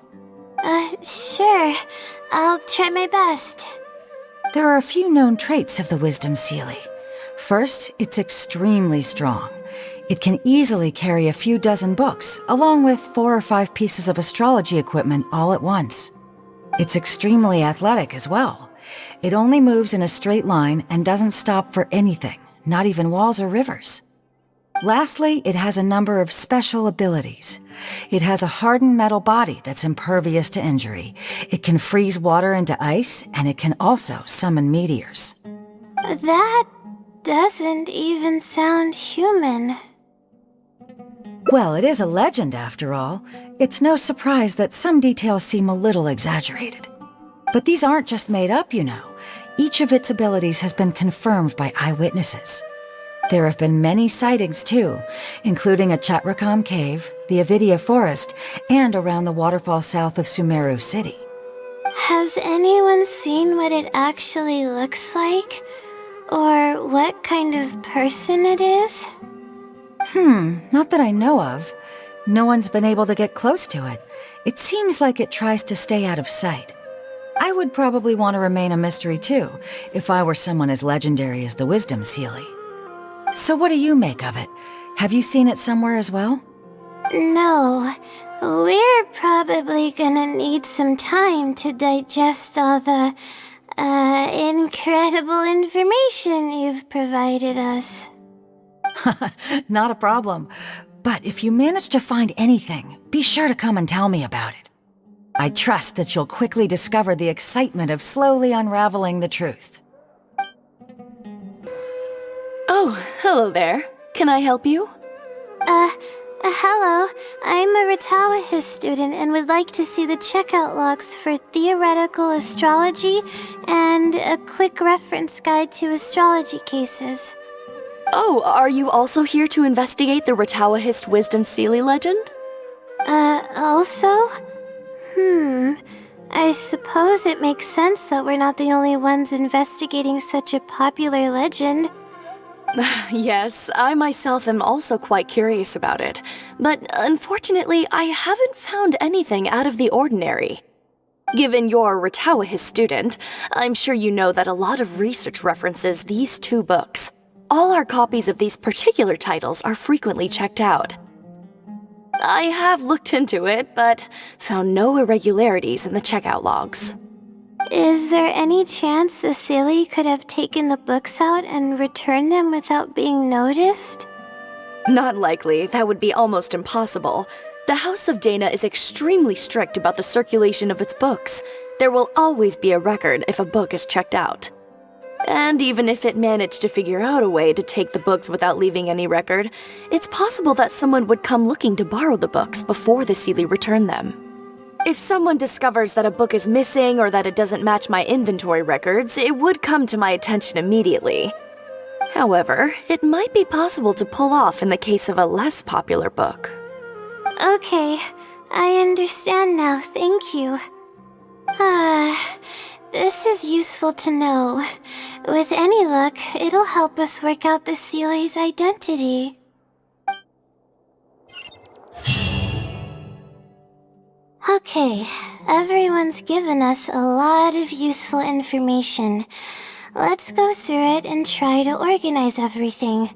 Sure. I'll try my best. There are a few known traits of the Wisdom Sealy. First, it's extremely strong. It can easily carry a few dozen books, along with 4 or 5 pieces of astrology equipment all at once. It's extremely athletic as well. It only moves in a straight line and doesn't stop for anything, not even walls or rivers. Lastly, it has a number of special abilities. It has a hardened metal body that's impervious to injury. It can freeze water into ice, and it can also summon meteors. That doesn't even sound human. Well, it is a legend after all. It's no surprise that some details seem a little exaggerated. But these aren't just made up, you know. Each of its abilities has been confirmed by eyewitnesses. There have been many sightings too, including at Chatrakam Cave, the Avidia Forest, and around the waterfall south of Sumeru City. Has anyone seen what it actually looks like? Or what kind of person it is? Not that I know of. No one's been able to get close to it. It seems like it tries to stay out of sight. I would probably want to remain a mystery too, if I were someone as legendary as the Wisdom Sealy. So what do you make of it? Have you seen it somewhere as well? No. We're probably gonna need some time to digest all the, incredible information you've provided us. Not a problem. But if you manage to find anything, be sure to come and tell me about it. I trust that you'll quickly discover the excitement of slowly unraveling the truth. Oh, hello there. Can I help you? Hello. I'm a Ratawahis student and would like to see the checkout logs for theoretical astrology and a quick reference guide to astrology cases. Oh, are you also here to investigate the Ratawahist Wisdom Sealy legend? Also? I suppose it makes sense that we're not the only ones investigating such a popular legend. Yes, I myself am also quite curious about it, but unfortunately I haven't found anything out of the ordinary. Given you're a Ratawahist student, I'm sure you know that a lot of research references these 2 books. All our copies of these particular titles are frequently checked out. I have looked into it, but found no irregularities in the checkout logs. Is there any chance the Sealy could have taken the books out and returned them without being noticed? Not likely. That would be almost impossible. The House of Dana is extremely strict about the circulation of its books. There will always be a record if a book is checked out. And even if it managed to figure out a way to take the books without leaving any record, it's possible that someone would come looking to borrow the books before the Sealy returned them. If someone discovers that a book is missing or that it doesn't match my inventory records, it would come to my attention immediately. However, it might be possible to pull off in the case of a less popular book. Okay, I understand now, thank you. This is useful to know. With any luck, it'll help us work out the Sealy's identity. Okay, everyone's given us a lot of useful information. Let's go through it and try to organize everything.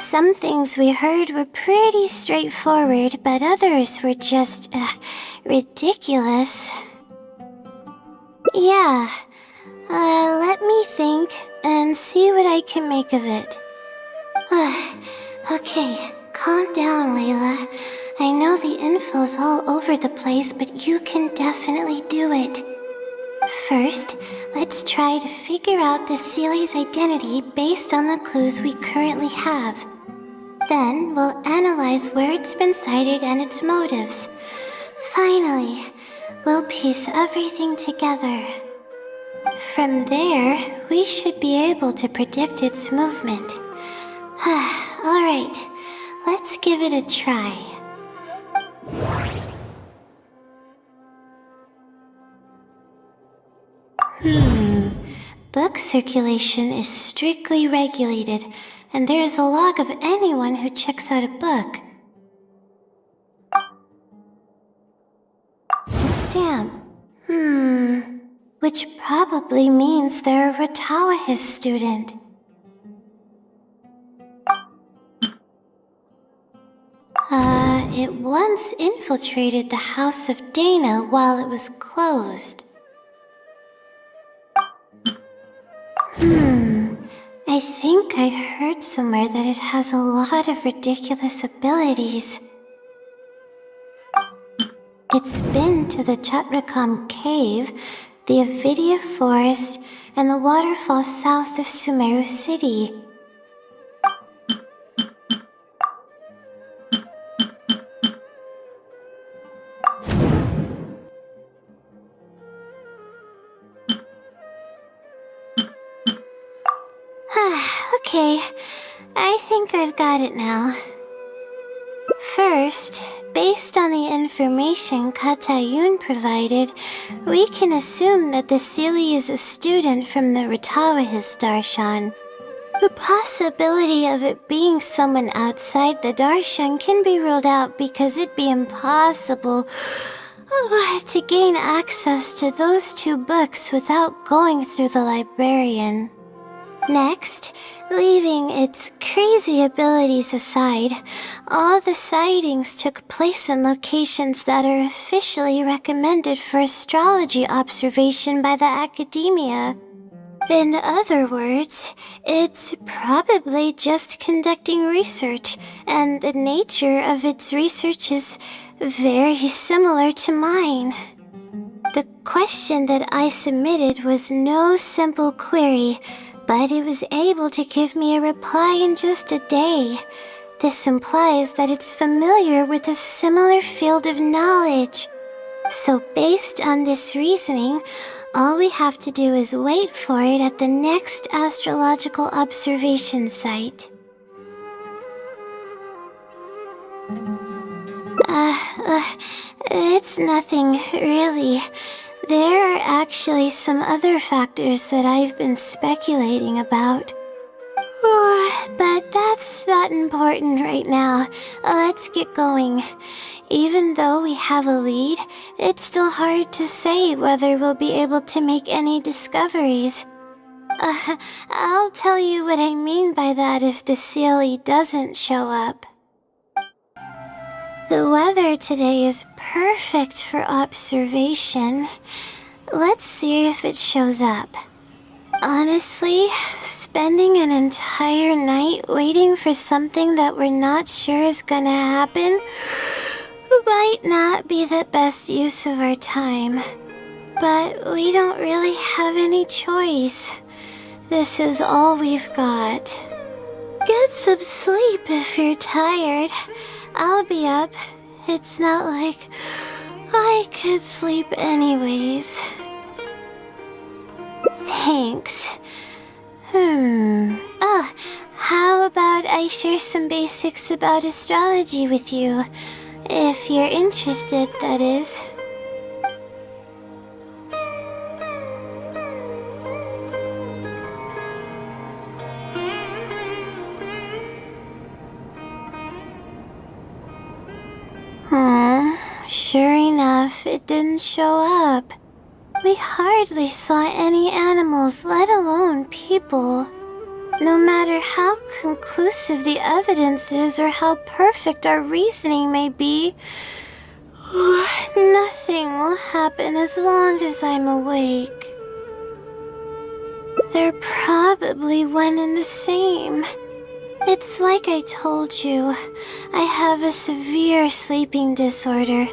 Some things we heard were pretty straightforward, but others were just, ridiculous. Yeah, let me think and see what I can make of it. Okay, calm down, Layla. I know the info's all over the place, but you can definitely do it. First, let's try to figure out the Seely's identity based on the clues we currently have. Then, we'll analyze where it's been sighted and its motives. Finally, we'll piece everything together. From there, we should be able to predict its movement. Alright, let's give it a try. Book circulation is strictly regulated, and there is a log of anyone who checks out a book. The stamp. Which probably means they're a Ratawahis student. It once infiltrated the House of Dana while it was closed. I think I heard somewhere that it has a lot of ridiculous abilities. It's been to the Chatrakam Cave, the Avidia Forest, and the waterfall south of Sumeru City. Okay, I think I've got it now. First, based on the information Katayun provided, we can assume that the Seely is a student from the Ratawahis Darshan. The possibility of it being someone outside the Darshan can be ruled out because it'd be impossible to gain access to those two books without going through the librarian. Next, leaving its crazy abilities aside, all the sightings took place in locations that are officially recommended for astrology observation by the academia. In other words, it's probably just conducting research, and the nature of its research is very similar to mine. The question that I submitted was no simple query, but it was able to give me a reply in just a day. This implies that it's familiar with a similar field of knowledge. So based on this reasoning, all we have to do is wait for it at the next astrological observation site. It's nothing, really. There are actually some other factors that I've been speculating about. But that's not important right now. Let's get going. Even though we have a lead, it's still hard to say whether we'll be able to make any discoveries. I'll tell you what I mean by that if the Seely doesn't show up. The weather today is perfect for observation. Let's see if it shows up. Honestly, spending an entire night waiting for something that we're not sure is gonna happen might not be the best use of our time. But we don't really have any choice. This is all we've got. Get some sleep if you're tired. I'll be up. It's not like I could sleep anyways. Thanks. Oh, how about I share some basics about astrology with you? If you're interested, that is. Sure enough, it didn't show up. We hardly saw any animals, let alone people. No matter how conclusive the evidence is or how perfect our reasoning may be, nothing will happen as long as I'm awake. They're probably one and the same. It's like I told you, I have a severe sleeping disorder,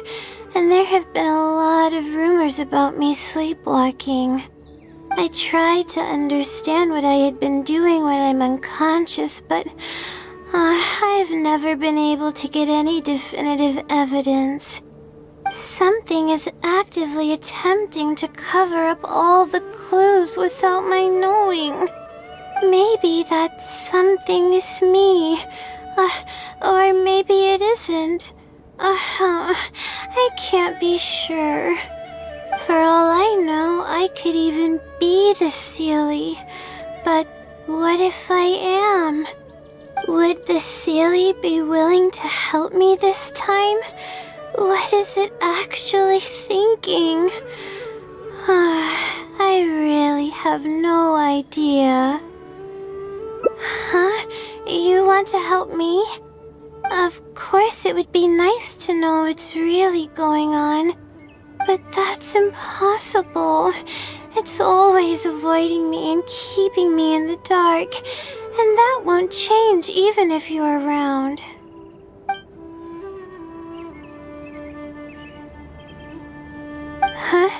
and there have been a lot of rumors about me sleepwalking. I tried to understand what I had been doing when I'm unconscious, but I've never been able to get any definitive evidence. Something is actively attempting to cover up all the clues without my knowing. Maybe that something is me, or maybe it isn't. I can't be sure. For all I know, I could even be the Seelie. But what if I am? Would the Seelie be willing to help me this time? What is it actually thinking? I really have no idea. Huh? You want to help me? Of course it would be nice to know what's really going on. But that's impossible. It's always avoiding me and keeping me in the dark. And that won't change even if you're around. Huh?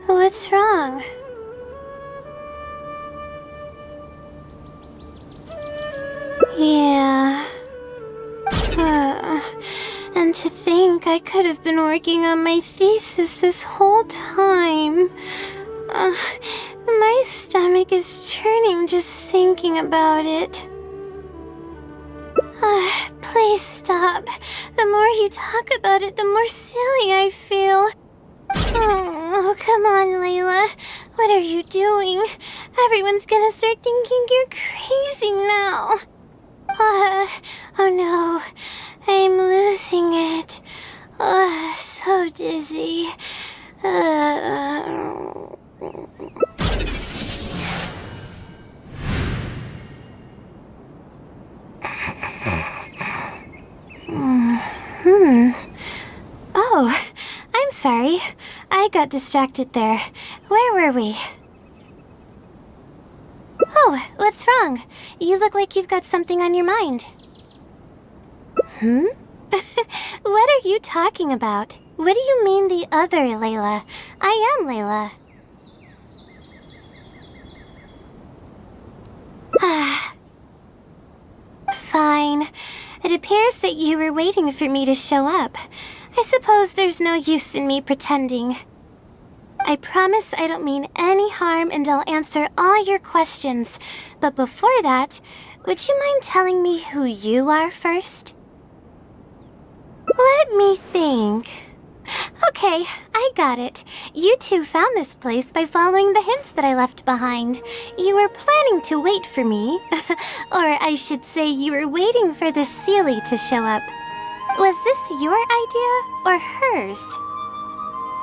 What's wrong? Yeah. And to think I could have been working on my thesis this whole time. My stomach is churning just thinking about it. Please stop. The more you talk about it, the more silly I feel. Oh, come on, Layla. What are you doing? Everyone's gonna start thinking you're crazy now. Oh no. I'm losing it. So dizzy. Oh, I'm sorry. I got distracted there. Where were we? Oh, what's wrong? You look like you've got something on your mind. What are you talking about? What do you mean the other Layla? I am Layla. Fine. It appears that you were waiting for me to show up. I suppose there's no use in me pretending. I promise I don't mean any harm and I'll answer all your questions. But before that, would you mind telling me who you are first? Let me think. Okay, I got it. You two found this place by following the hints that I left behind. You were planning to wait for me. Or I should say you were waiting for the Seelie to show up. Was this your idea or hers?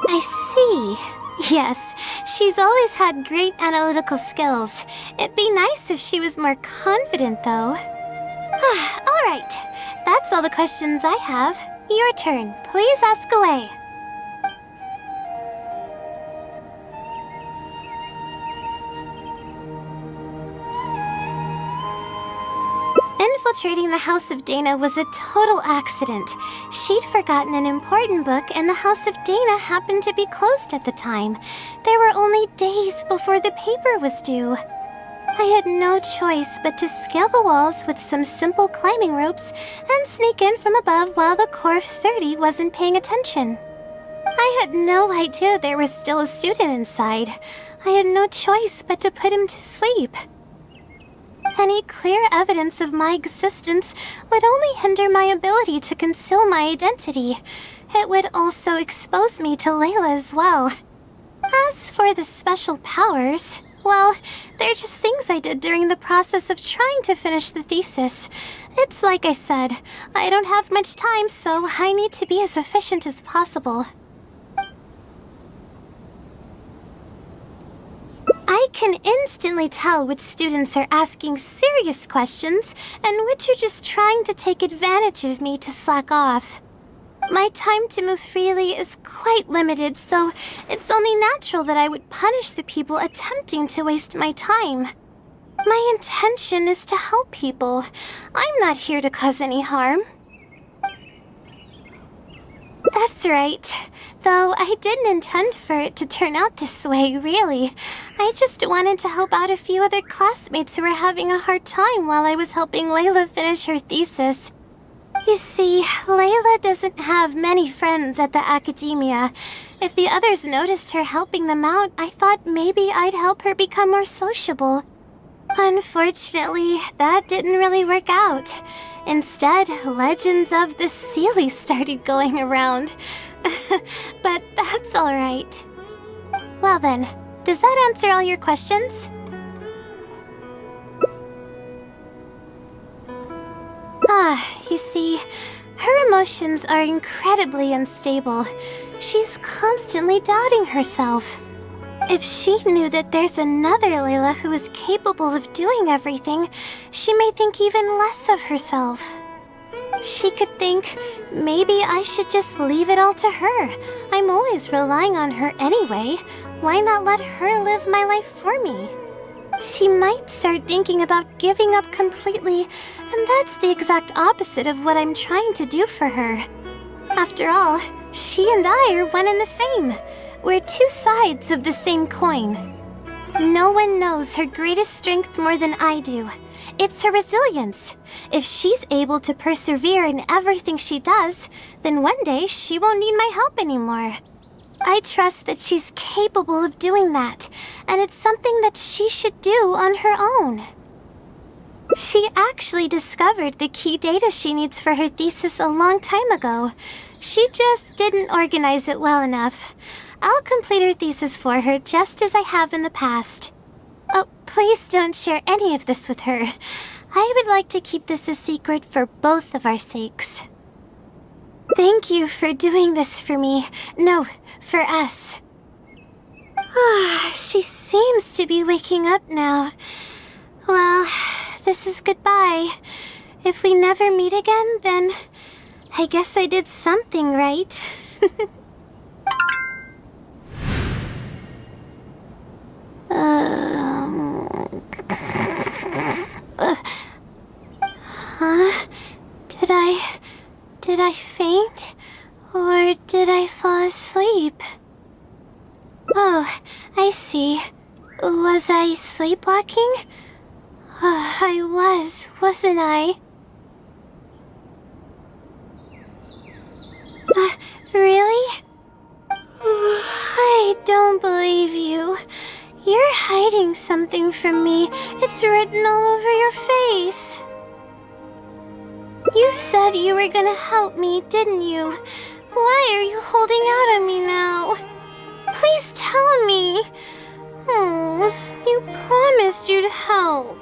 I see. Yes, she's always had great analytical skills. It'd be nice if she was more confident, though. All right, that's all the questions I have. Your turn. Please ask away. Infiltrating the House of Dana was a total accident. She'd forgotten an important book, and the House of Dana happened to be closed at the time. There were only days before the paper was due. I had no choice but to scale the walls with some simple climbing ropes and sneak in from above while the core of 30 wasn't paying attention. I had no idea there was still a student inside. I had no choice but to put him to sleep. Any clear evidence of my existence would only hinder my ability to conceal my identity. It would also expose me to Layla as well. As for the special powers, well, they're just things I did during the process of trying to finish the thesis. It's like I said, I don't have much time, so I need to be as efficient as possible. I can instantly tell which students are asking serious questions and which are just trying to take advantage of me to slack off. My time to move freely is quite limited, so it's only natural that I would punish the people attempting to waste my time. My intention is to help people. I'm not here to cause any harm. That's right. Though I didn't intend for it to turn out this way, really. I just wanted to help out a few other classmates who were having a hard time while I was helping Layla finish her thesis. You see, Layla doesn't have many friends at the academia. If the others noticed her helping them out, I thought maybe I'd help her become more sociable. Unfortunately, that didn't really work out. Instead, legends of the Seelie started going around. But that's alright. Well then, does that answer all your questions? You see, her emotions are incredibly unstable. She's constantly doubting herself. If she knew that there's another Layla who is capable of doing everything, she may think even less of herself. She could think, maybe I should just leave it all to her. I'm always relying on her anyway. Why not let her live my life for me? She might start thinking about giving up completely, and that's the exact opposite of what I'm trying to do for her. After all, she and I are one and the same. We're two sides of the same coin. No one knows her greatest strength more than I do. It's her resilience. If she's able to persevere in everything she does, then one day she won't need my help anymore. I trust that she's capable of doing that, and it's something that she should do on her own. She actually discovered the key data she needs for her thesis a long time ago. She just didn't organize it well enough. I'll complete her thesis for her just as I have in the past. Oh, please don't share any of this with her. I would like to keep this a secret for both of our sakes. Thank you for doing this for me. No, for us. She seems to be waking up now. Well, this is goodbye. If we never meet again, then I guess I did something right. Did I faint? Or did I fall asleep? Oh, I see. Was I sleepwalking? I was, wasn't I? Really? I don't believe you. You're hiding something from me. It's written all over your face. You said you were gonna help me, didn't you? Why are you holding out on me now? Please tell me. You promised you'd help.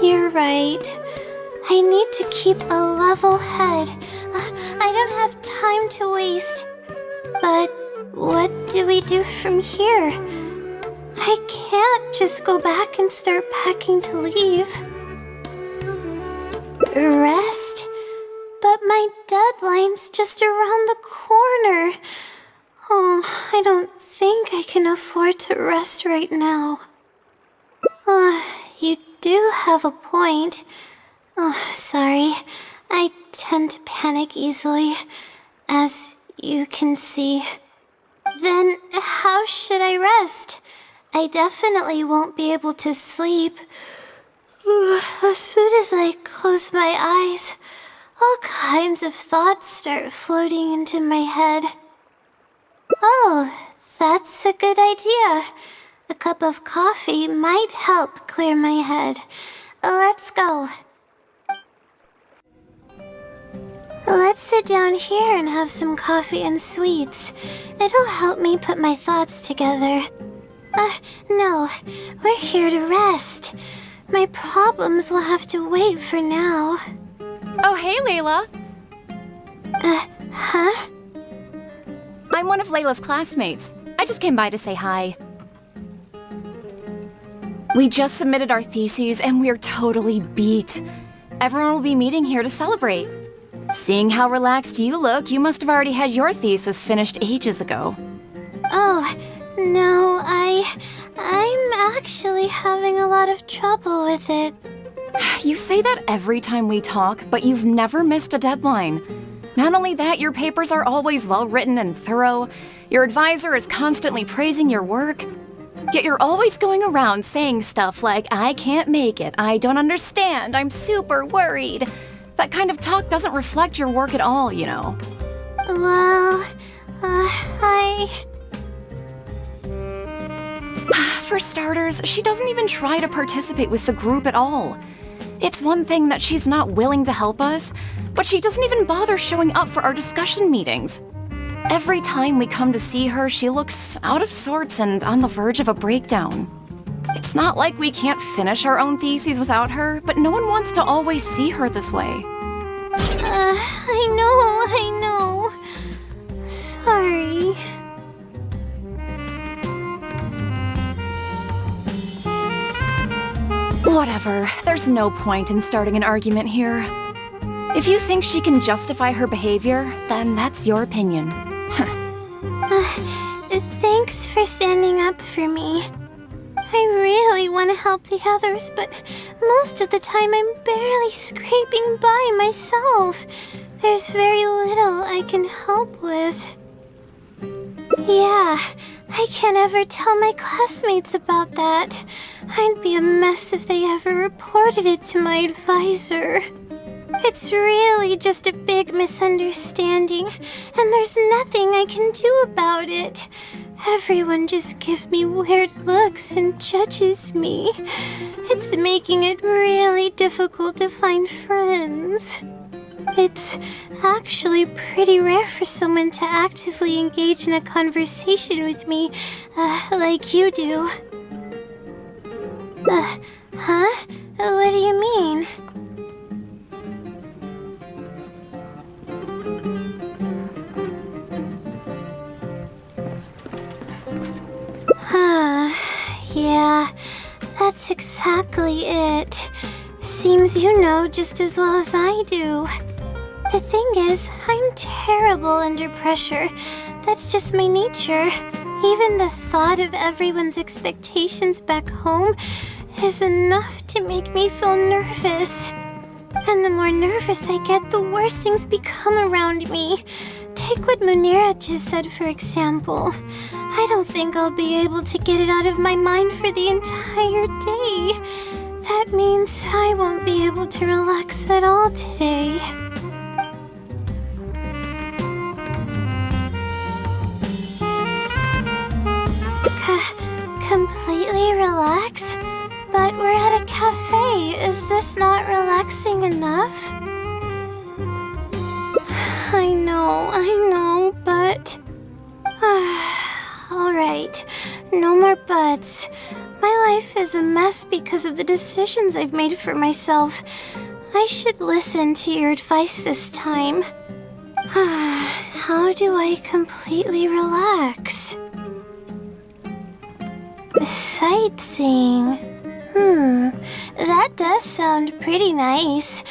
You're right. I need to keep a level head. I don't have time to waste. But what do we do from here? I can't just go back and start packing to leave. Rest? But my deadline's just around the corner. I don't think I can afford to rest right now. You do have a point. Sorry. I tend to panic easily, as you can see. Then how should I rest? I definitely won't be able to sleep. As soon as I close my eyes, all kinds of thoughts start floating into my head. Oh, that's a good idea. A cup of coffee might help clear my head. Let's go. Let's sit down here and have some coffee and sweets. It'll help me put my thoughts together. No, we're here to rest. My problems will have to wait for now. Oh, hey, Layla. Huh? I'm one of Layla's classmates. I just came by to say hi. We just submitted our theses and we're totally beat. Everyone will be meeting here to celebrate. Seeing how relaxed you look, you must have already had your thesis finished ages ago. Oh, No, I'm actually having a lot of trouble with it. You say that every time we talk, but you've never missed a deadline. Not only that, your papers are always well-written and thorough. Your advisor is constantly praising your work. Yet you're always going around saying stuff like, I can't make it, I don't understand, I'm super worried. That kind of talk doesn't reflect your work at all, you know. Well, For starters, she doesn't even try to participate with the group at all. It's one thing that she's not willing to help us, but she doesn't even bother showing up for our discussion meetings. Every time we come to see her, she looks out of sorts and on the verge of a breakdown. It's not like we can't finish our own theses without her, but no one wants to always see her this way. I know. Sorry. Whatever, there's no point in starting an argument here. If you think she can justify her behavior, then that's your opinion. Thanks for standing up for me. I really want to help the others, but most of the time I'm barely scraping by myself. There's very little I can help with. Yeah, I can't ever tell my classmates about that. I'd be a mess if they ever reported it to my advisor. It's really just a big misunderstanding, and there's nothing I can do about it. Everyone just gives me weird looks and judges me. It's making it really difficult to find friends. It's actually pretty rare for someone to actively engage in a conversation with me, like you do. Huh? What do you mean? Yeah, that's exactly it. Seems you know just as well as I do. The thing is, I'm terrible under pressure. That's just my nature. Even the thought of everyone's expectations back home is enough to make me feel nervous. And the more nervous I get, the worse things become around me. Take what Munira just said, for example. I don't think I'll be able to get it out of my mind for the entire day. That means I won't be able to relax at all today. Completely relax? But we're at a cafe. Is this not relaxing enough? I know, but... Alright, no more buts. My life is a mess because of the decisions I've made for myself. I should listen to your advice this time. How do I completely relax? Sightseeing. That does sound pretty nice.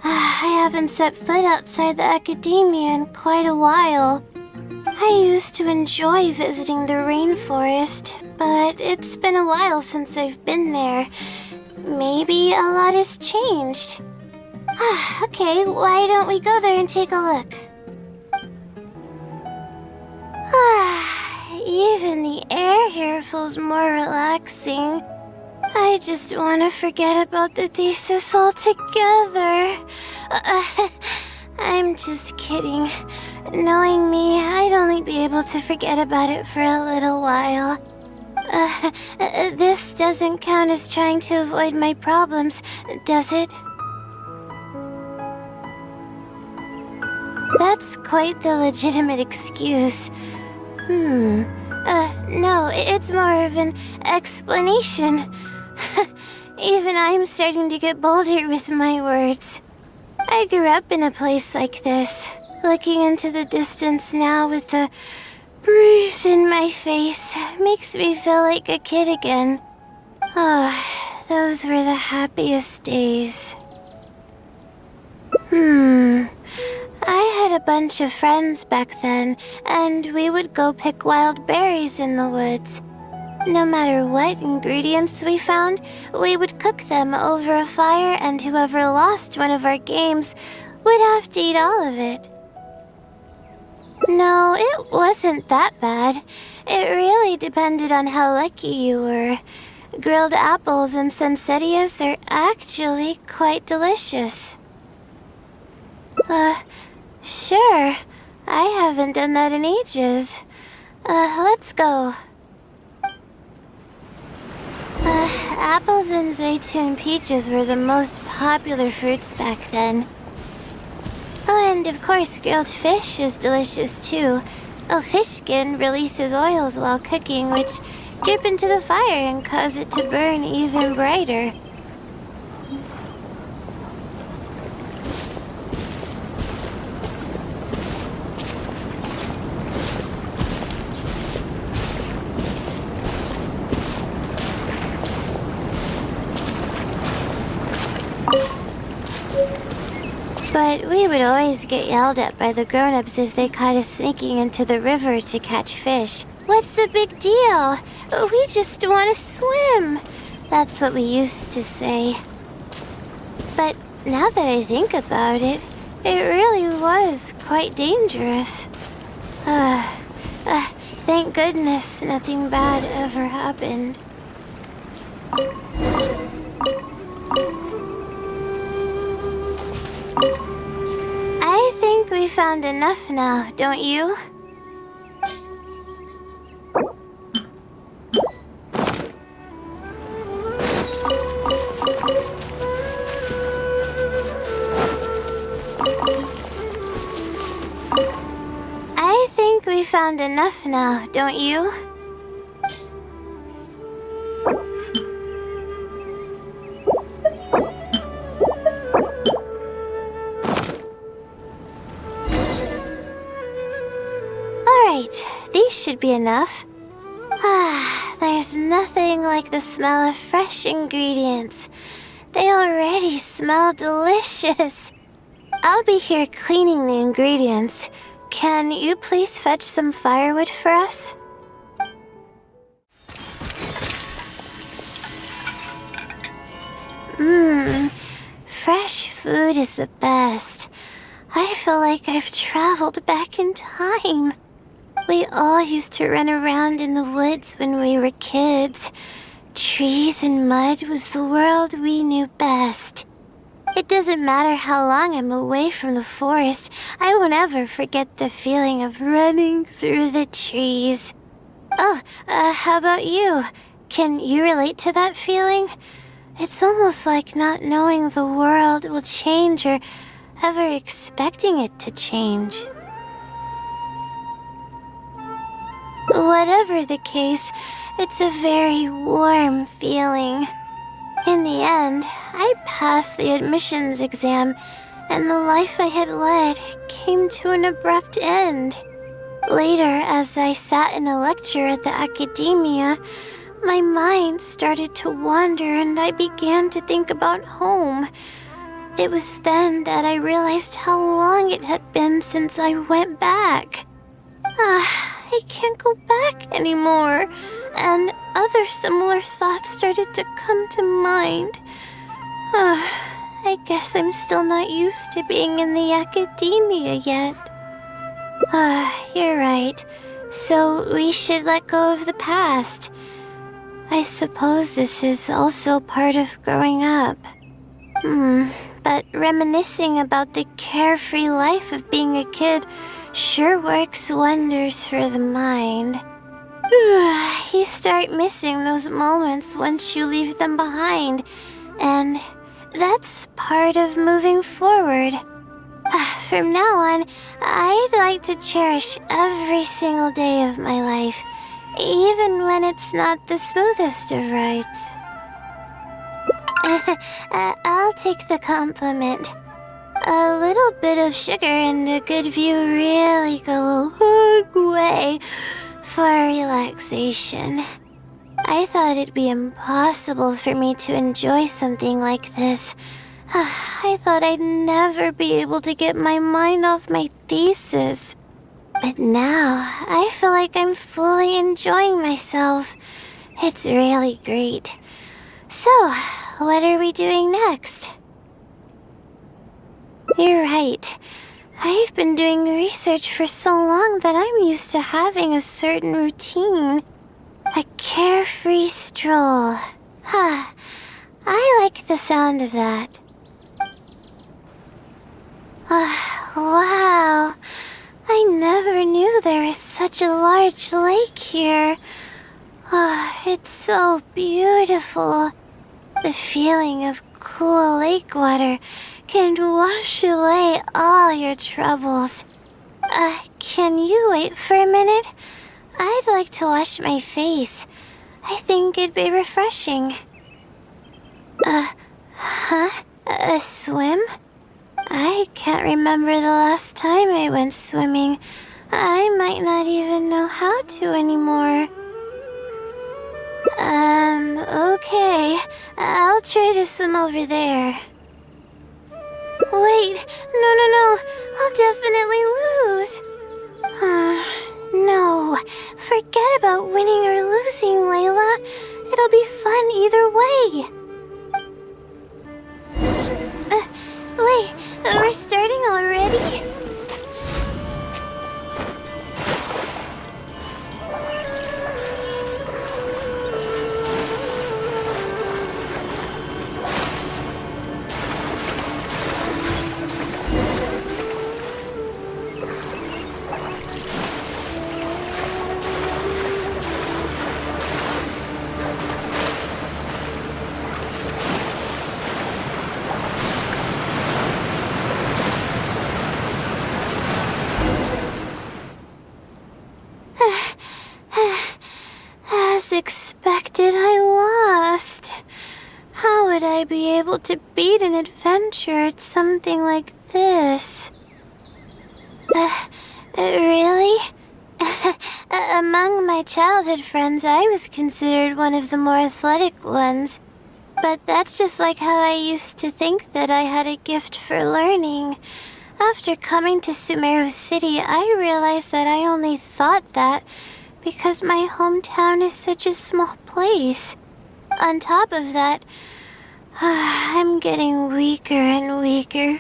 I haven't set foot outside the academia in quite a while. I used to enjoy visiting the rainforest, but it's been a while since I've been there. Maybe a lot has changed. Okay, why don't we go there and take a look? Even the air here feels more relaxing. I just want to forget about the thesis altogether. I'm just kidding. Knowing me, I'd only be able to forget about it for a little while. This doesn't count as trying to avoid my problems, does it? That's quite the legitimate excuse. No, it's more of an explanation. Even I'm starting to get bolder with my words. I grew up in a place like this. Looking into the distance now with the breeze in my face makes me feel like a kid again. Those were the happiest days. I had a bunch of friends back then, and we would go pick wild berries in the woods. No matter what ingredients we found, we would cook them over a fire, and whoever lost one of our games would have to eat all of it. No, it wasn't that bad. It really depended on how lucky you were. Grilled apples and sunsettias are actually quite delicious. Sure. I haven't done that in ages. Let's go. Apples and zaytun peaches were the most popular fruits back then. Oh, and of course grilled fish is delicious too. Oh, fish skin releases oils while cooking, which drip into the fire and cause it to burn even brighter. But we would always get yelled at by the grown-ups if they caught us sneaking into the river to catch fish. What's the big deal? We just want to swim. That's what we used to say. But now that I think about it, it really was quite dangerous. Thank goodness nothing bad ever happened. I think we found enough now, don't you? I think we found enough now, don't you? Alright, these should be enough. There's nothing like the smell of fresh ingredients. They already smell delicious. I'll be here cleaning the ingredients. Can you please fetch some firewood for us? Fresh food is the best. I feel like I've traveled back in time. We all used to run around in the woods when we were kids. Trees and mud was the world we knew best. It doesn't matter how long I'm away from the forest, I won't ever forget the feeling of running through the trees. Oh, how about you? Can you relate to that feeling? It's almost like not knowing the world will change or ever expecting it to change. Whatever the case, it's a very warm feeling. In the end, I passed the admissions exam, and the life I had led came to an abrupt end. Later, as I sat in a lecture at the academia, my mind started to wander and I began to think about home. It was then that I realized how long it had been since I went back. I can't go back anymore, and other similar thoughts started to come to mind. I guess I'm still not used to being in the academia yet. You're right. So we should let go of the past. I suppose this is also part of growing up. But reminiscing about the carefree life of being a kid sure works wonders for the mind. You start missing those moments once you leave them behind, and that's part of moving forward. From now on, I'd like to cherish every single day of my life, even when it's not the smoothest of rides. I'll take the compliment. A little bit of sugar and a good view really go a long way for relaxation. I thought it'd be impossible for me to enjoy something like this, I thought I'd never be able to get my mind off my thesis. But now, I feel like I'm fully enjoying myself. It's really great. So, what are we doing next? You're right. I've been doing research for so long that I'm used to having a certain routine. A carefree stroll. I like the sound of that. Wow. I never knew there was such a large lake here. It's so beautiful. The feeling of cool lake water can wash away all your troubles. Can you wait for a minute? I'd like to wash my face. I think it'd be refreshing. A swim? I can't remember the last time I went swimming. I might not even know how to anymore. Okay. I'll try to swim over there. Wait, no. I'll definitely lose. No. Forget about winning or losing, Layla. It'll be fun either way. Wait, we're starting already? As expected, I lost. How would I be able to beat an adventure at something like this? Really? Among my childhood friends, I was considered one of the more athletic ones. But that's just like how I used to think that I had a gift for learning. After coming to Sumeru City, I realized that I only thought that because my hometown is such a small place. On top of that, I'm getting weaker and weaker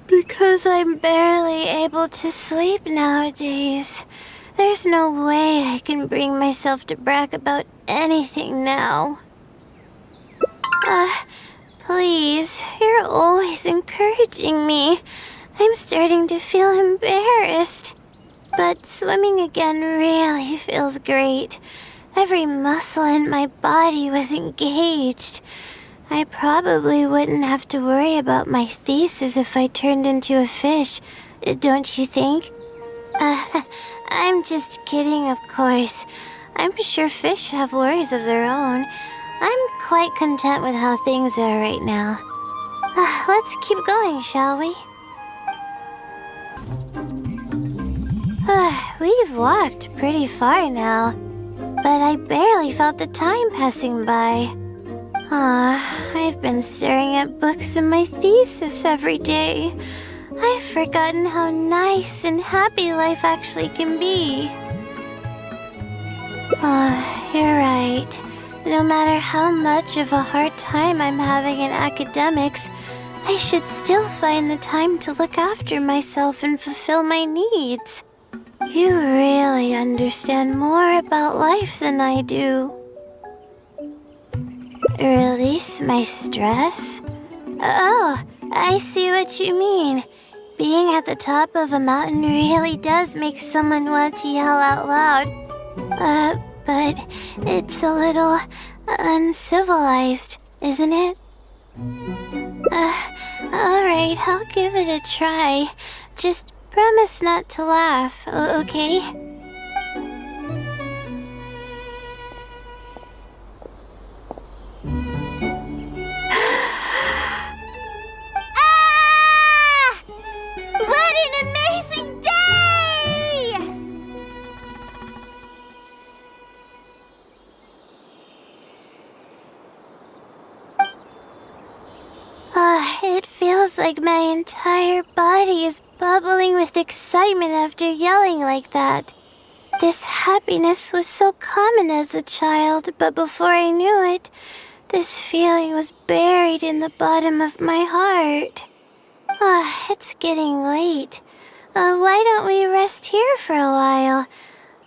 because I'm barely able to sleep nowadays. There's no way I can bring myself to brag about anything now. Please, you're always encouraging me. I'm starting to feel embarrassed. But swimming again really feels great. Every muscle in my body was engaged. I probably wouldn't have to worry about my thesis if I turned into a fish, don't you think? I'm just kidding, of course. I'm sure fish have worries of their own. I'm quite content with how things are right now. Let's keep going, shall we? We've walked pretty far now, but I barely felt the time passing by. I've been staring at books in my thesis every day. I've forgotten how nice and happy life actually can be. You're right. No matter how much of a hard time I'm having in academics, I should still find the time to look after myself and fulfill my needs. You really understand more about life than I do. Release my stress? Oh, I see what you mean. Being at the top of a mountain really does make someone want to yell out loud. But it's a little uncivilized, isn't it? Alright, I'll give it a try. Just promise not to laugh, okay? What an amazing day! It's like my entire body is bubbling with excitement after yelling like that. This happiness was so common as a child, but before I knew it, this feeling was buried in the bottom of my heart. It's getting late. Why don't we rest here for a while?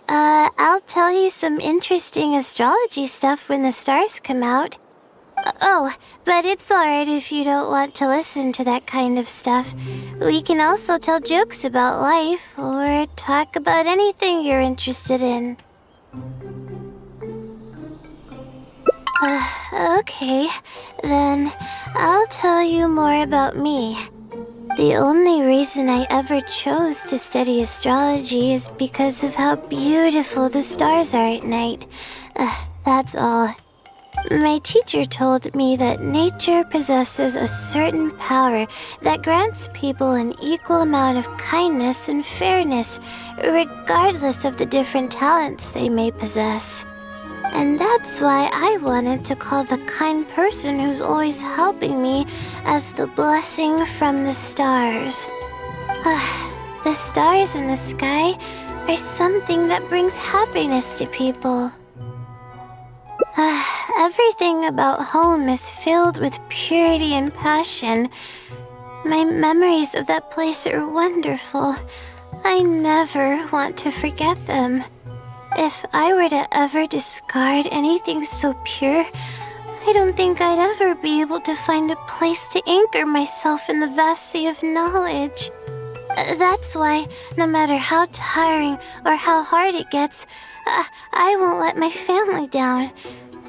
I'll tell you some interesting astrology stuff when the stars come out. But it's alright if you don't want to listen to that kind of stuff. We can also tell jokes about life, or talk about anything you're interested in. Okay, then I'll tell you more about me. The only reason I ever chose to study astrology is because of how beautiful the stars are at night. That's all. My teacher told me that nature possesses a certain power that grants people an equal amount of kindness and fairness, regardless of the different talents they may possess. And that's why I wanted to call the kind person who's always helping me as the blessing from the stars. The stars in the sky are something that brings happiness to people. Everything about home is filled with purity and passion. My memories of that place are wonderful. I never want to forget them. If I were to ever discard anything so pure, I don't think I'd ever be able to find a place to anchor myself in the vast sea of knowledge. That's why, no matter how tiring or how hard it gets, I won't let my family down.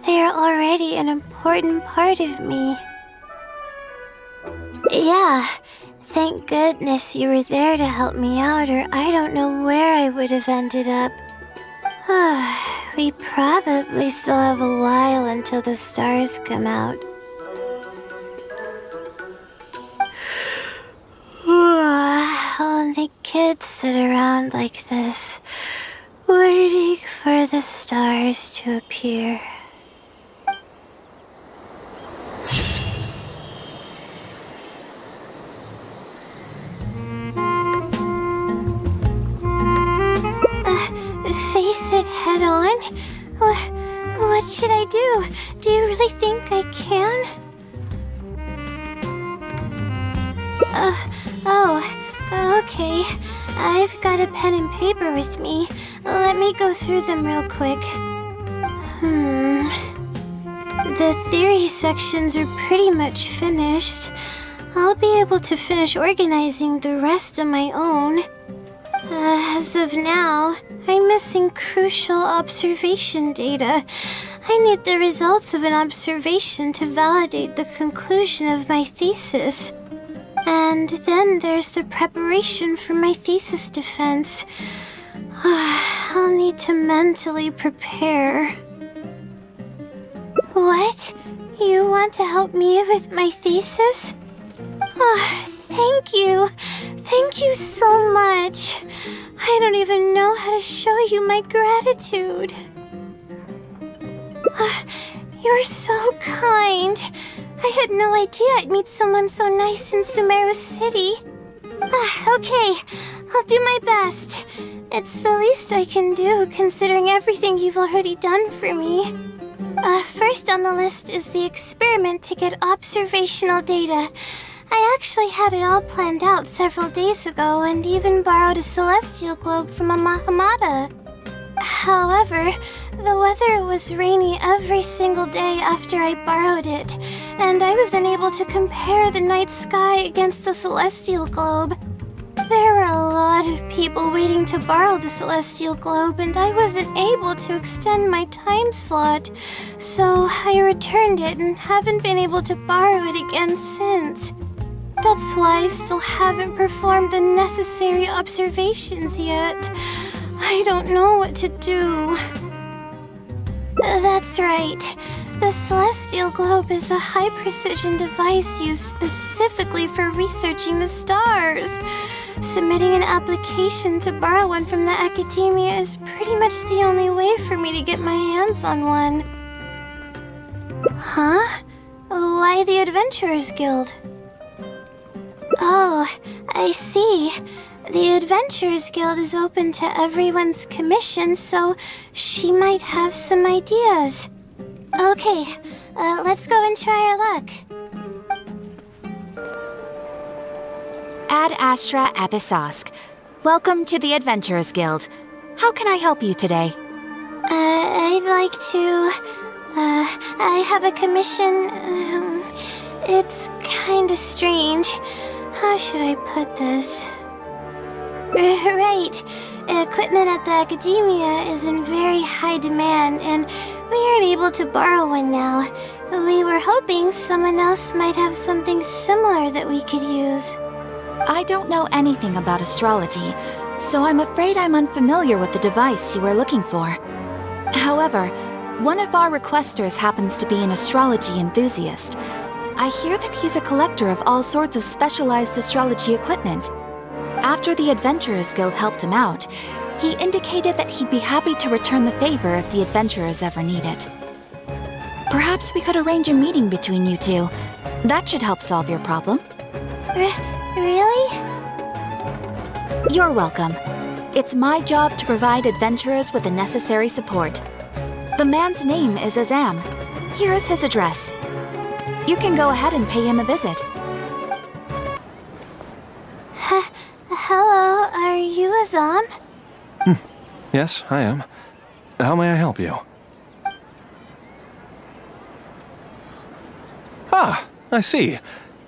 They are already an important part of me. Yeah, thank goodness you were there to help me out, or I don't know where I would have ended up. We probably still have a while until the stars come out. Only kids sit around like this, waiting for the stars to appear. Face it head on? What should I do? Do you really think I can? Okay. I've got a pen and paper with me. Let me go through them real quick. The theory sections are pretty much finished. I'll be able to finish organizing the rest on my own. As of now, I'm missing crucial observation data. I need the results of an observation to validate the conclusion of my thesis. And then there's the preparation for my thesis defense. I'll need to mentally prepare. What? You want to help me with my thesis? Thank you. Thank you so much. I don't even know how to show you my gratitude. You're so kind. I had no idea I'd meet someone so nice in Sumeru City. Okay, I'll do my best. It's the least I can do, considering everything you've already done for me. First on the list is the experiment to get observational data. I actually had it all planned out several days ago and even borrowed a celestial globe from a Mahamata. However, the weather was rainy every single day after I borrowed it, and I was unable to compare the night sky against the celestial globe. There were a lot of people waiting to borrow the celestial globe, and I wasn't able to extend my time slot, so I returned it and haven't been able to borrow it again since. That's why I still haven't performed the necessary observations yet. I don't know what to do. That's right. The Celestial Globe is a high-precision device used specifically for researching the stars. Submitting an application to borrow one from the academia is pretty much the only way for me to get my hands on one. Huh? Why the Adventurers Guild? Oh, I see. The Adventurers Guild is open to everyone's commission, so she might have some ideas. Okay, let's go and try our luck. Ad Astra Episosk. Welcome to the Adventurers Guild. How can I help you today? I'd like to... I have a commission... it's kinda strange. How should I put this? Right. Equipment at the Academia is in very high demand, and we aren't able to borrow one now. We were hoping someone else might have something similar that we could use. I don't know anything about astrology, so I'm afraid I'm unfamiliar with the device you are looking for. However, one of our requesters happens to be an astrology enthusiast. I hear that he's a collector of all sorts of specialized astrology equipment. After the Adventurers Guild helped him out, he indicated that he'd be happy to return the favor if the adventurers ever need it. Perhaps we could arrange a meeting between you two. That should help solve your problem. Really? You're welcome. It's my job to provide adventurers with the necessary support. The man's name is Azam. Here is his address. You can go ahead and pay him a visit. Hello, are you Azam? Yes, I am. How may I help you? Ah, I see.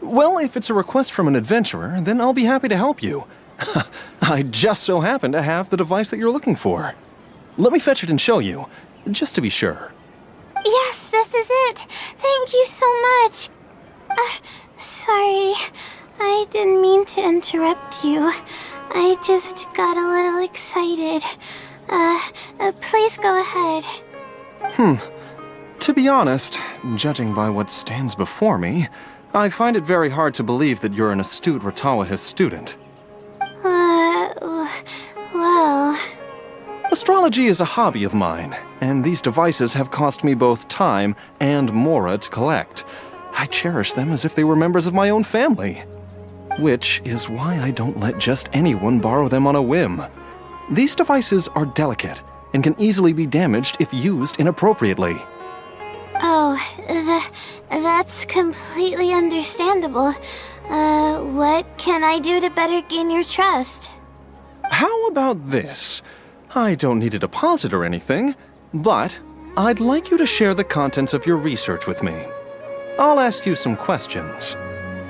Well, if it's a request from an adventurer, then I'll be happy to help you. I just so happen to have the device that you're looking for. Let me fetch it and show you, just to be sure. Yes, this is it. Thank you so much. Sorry, I didn't mean to interrupt you. I just got a little excited. Please go ahead. To be honest, judging by what stands before me, I find it very hard to believe that you're an astute Ratawahist student. Well... Astrology is a hobby of mine, and these devices have cost me both time and mora to collect. I cherish them as if they were members of my own family. Which is why I don't let just anyone borrow them on a whim. These devices are delicate and can easily be damaged if used inappropriately. Oh, that's completely understandable. What can I do to better gain your trust? How about this? I don't need a deposit or anything, but I'd like you to share the contents of your research with me. I'll ask you some questions.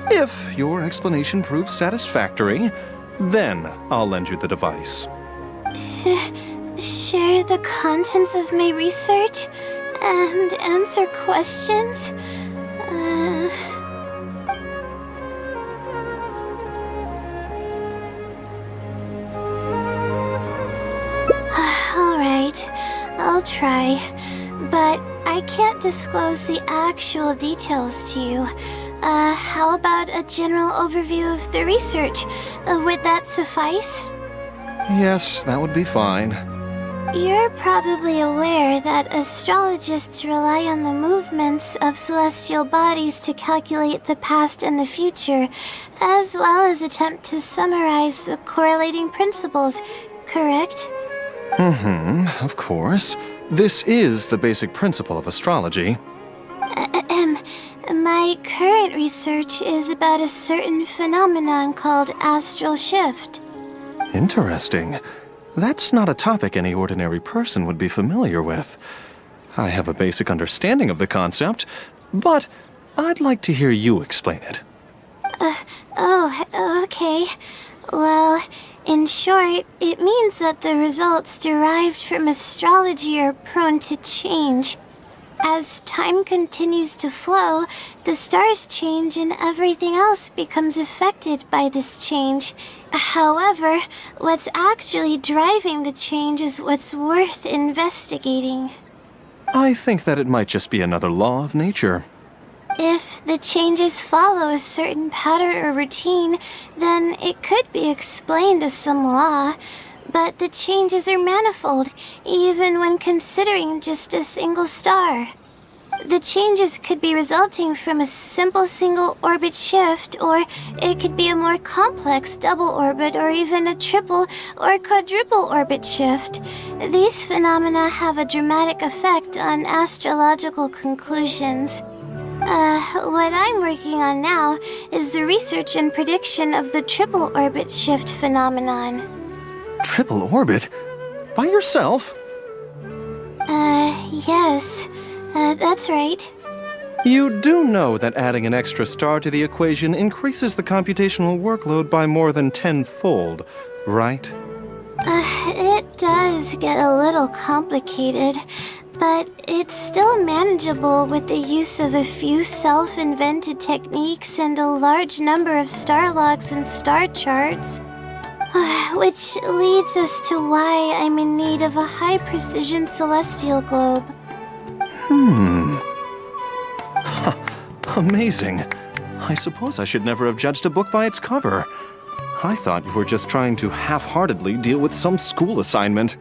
If your explanation proves satisfactory, then I'll lend you the device. Share the contents of my research and answer questions? Alright, I'll try. But I can't disclose the actual details to you. How about a general overview of the research? Would that suffice? Yes, that would be fine. You're probably aware that astrologists rely on the movements of celestial bodies to calculate the past and the future, as well as attempt to summarize the correlating principles, correct? Of course. This is the basic principle of astrology. My current research is about a certain phenomenon called astral shift. Interesting. That's not a topic any ordinary person would be familiar with. I have a basic understanding of the concept, but I'd like to hear you explain it. Okay. Well, in short, it means that the results derived from astrology are prone to change. As time continues to flow, the stars change and everything else becomes affected by this change. However, what's actually driving the change is what's worth investigating. I think that it might just be another law of nature. If the changes follow a certain pattern or routine, then it could be explained as some law. But the changes are manifold, even when considering just a single star. The changes could be resulting from a simple single orbit shift, or it could be a more complex double orbit, or even a triple or quadruple orbit shift. These phenomena have a dramatic effect on astrological conclusions. What I'm working on now is the research and prediction of the triple orbit shift phenomenon. Triple orbit? By yourself? Yes. That's right. You do know that adding an extra star to the equation increases the computational workload by more than tenfold, right? It does get a little complicated, but it's still manageable with the use of a few self-invented techniques and a large number of star logs and star charts. Which leads us to why I'm in need of a high-precision celestial globe. Amazing. I suppose I should never have judged a book by its cover. I thought you were just trying to half-heartedly deal with some school assignment.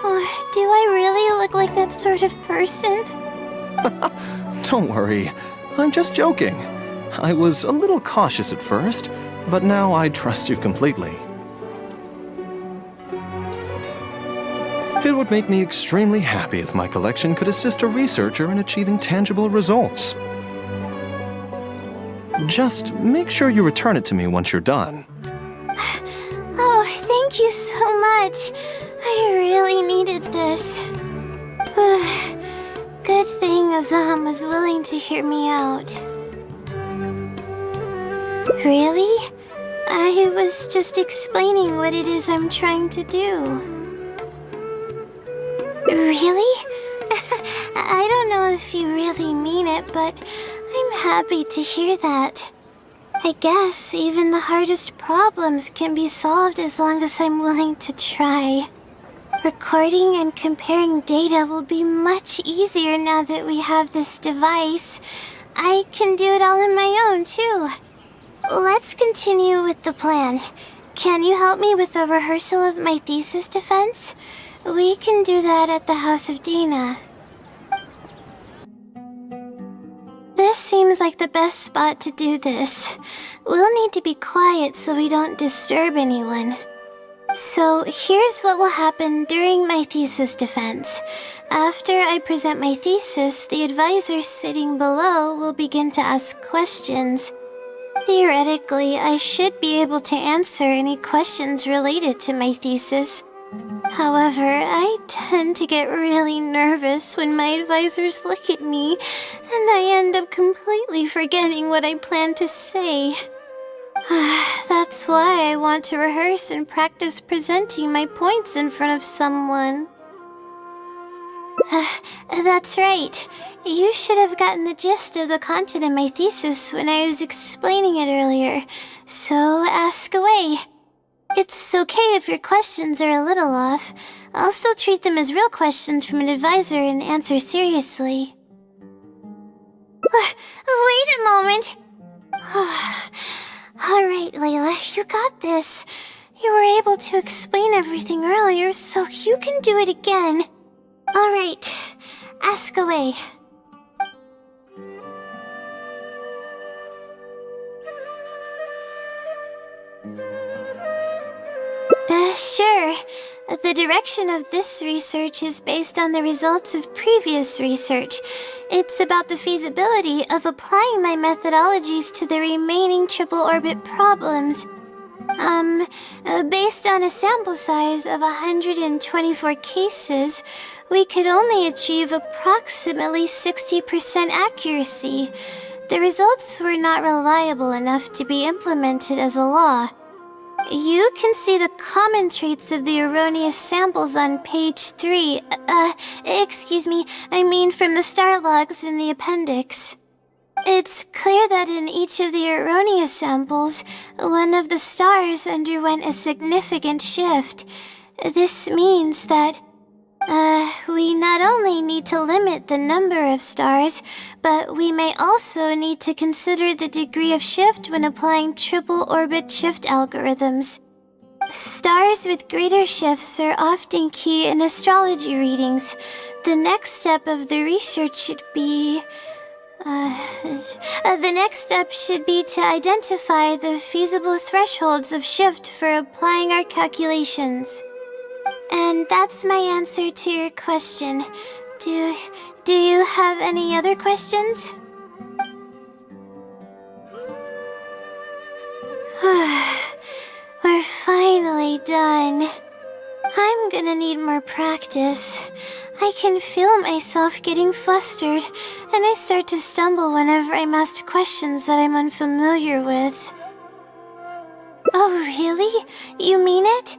Do I really look like that sort of person? Don't worry. I'm just joking. I was a little cautious at first, but now I trust you completely. It would make me extremely happy if my collection could assist a researcher in achieving tangible results. Just make sure you return it to me once you're done. Oh, thank you so much. I really needed this. Good thing Azam was willing to hear me out. Really? I was just explaining what it is I'm trying to do. Really? I don't know if you really mean it, but I'm happy to hear that. I guess even the hardest problems can be solved as long as I'm willing to try. Recording and comparing data will be much easier now that we have this device. I can do it all on my own, too. Let's continue with the plan. Can you help me with the rehearsal of my thesis defense? We can do that at the House of Dana. This seems like the best spot to do this. We'll need to be quiet so we don't disturb anyone. So here's what will happen during my thesis defense. After I present my thesis, the advisors sitting below will begin to ask questions. Theoretically, I should be able to answer any questions related to my thesis. However, I tend to get really nervous when my advisors look at me, and I end up completely forgetting what I plan to say. That's why I want to rehearse and practice presenting my points in front of someone. That's right. You should have gotten the gist of the content of my thesis when I was explaining it earlier, so ask away. It's okay if your questions are a little off. I'll still treat them as real questions from an advisor and answer seriously. Wait a moment. Alright, Layla, you got this. You were able to explain everything earlier, so you can do it again. Alright, ask away. Sure. The direction of this research is based on the results of previous research. It's about the feasibility of applying my methodologies to the remaining triple orbit problems. Based on a sample size of 124 cases, we could only achieve approximately 60% accuracy. The results were not reliable enough to be implemented as a law. You can see the common traits of the erroneous samples on page 3. Excuse me, I mean from the star logs in the appendix. It's clear that in each of the erroneous samples, one of the stars underwent a significant shift. This means that, we not only need to limit the number of stars, but we may also need to consider the degree of shift when applying triple orbit shift algorithms. Stars with greater shifts are often key in astrology readings. The next step of the research should be... the next step should be to identify the feasible thresholds of shift for applying our calculations. And that's my answer to your question. Do you have any other questions? We're finally done. I'm gonna need more practice. I can feel myself getting flustered, and I start to stumble whenever I'm asked questions that I'm unfamiliar with. Oh, really? You mean it?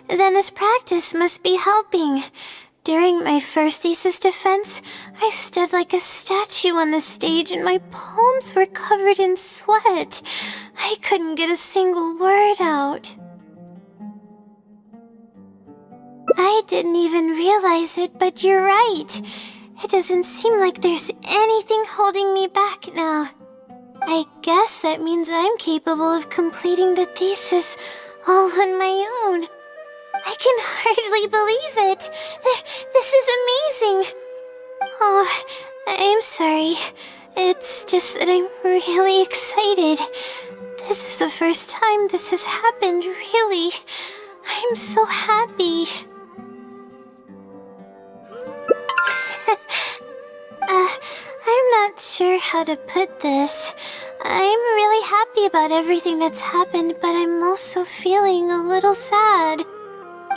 Then this practice must be helping. During my first thesis defense, I stood like a statue on the stage and my palms were covered in sweat. I couldn't get a single word out. I didn't even realize it, but you're right. It doesn't seem like there's anything holding me back now. I guess that means I'm capable of completing the thesis all on my own. I can hardly believe it. This is amazing. Oh, I'm sorry. It's just that I'm really excited. This is the first time this has happened, really. I'm so happy. I'm not sure how to put this. I'm really happy about everything that's happened, but I'm also feeling a little sad.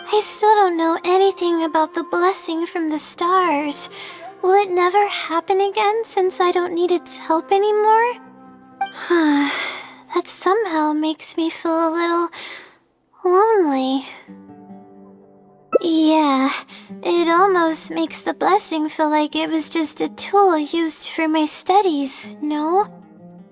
I still don't know anything about the blessing from the stars. Will it never happen again since I don't need its help anymore? That somehow makes me feel a little lonely. Yeah, it almost makes the blessing feel like it was just a tool used for my studies, no?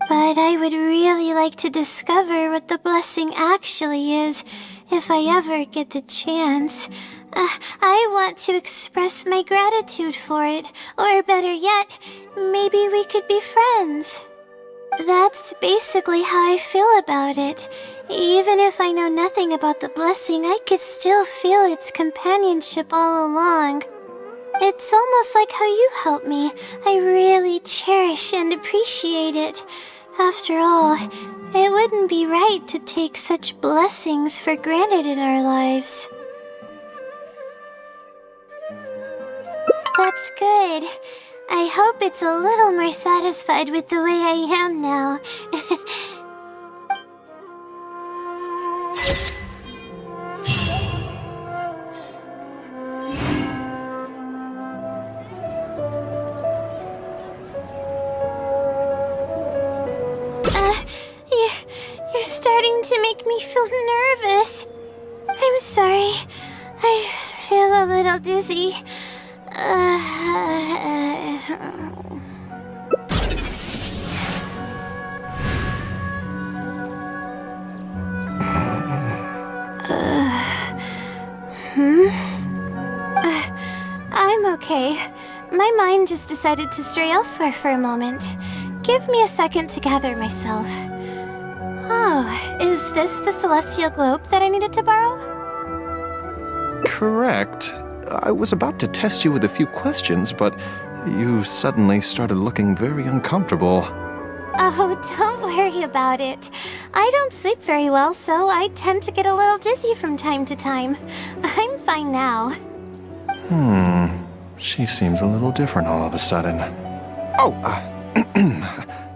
But I would really like to discover what the blessing actually is, if I ever get the chance. I want to express my gratitude for it, or better yet, maybe we could be friends. That's basically how I feel about it. Even if I know nothing about the blessing, I could still feel its companionship all along. It's almost like how you helped me. I really cherish and appreciate it. After all, it wouldn't be right to take such blessings for granted in our lives. That's good. I hope it's a little more satisfied with the way I am now. You're starting to make me feel nervous. I'm sorry. I feel a little dizzy. I'm okay. My mind just decided to stray elsewhere for a moment. Give me a second to gather myself. Oh, is this the celestial globe that I needed to borrow? Correct. I was about to test you with a few questions, but you suddenly started looking very uncomfortable. Oh, don't worry about it. I don't sleep very well, so I tend to get a little dizzy from time to time. I'm fine now. She seems a little different all of a sudden. Oh,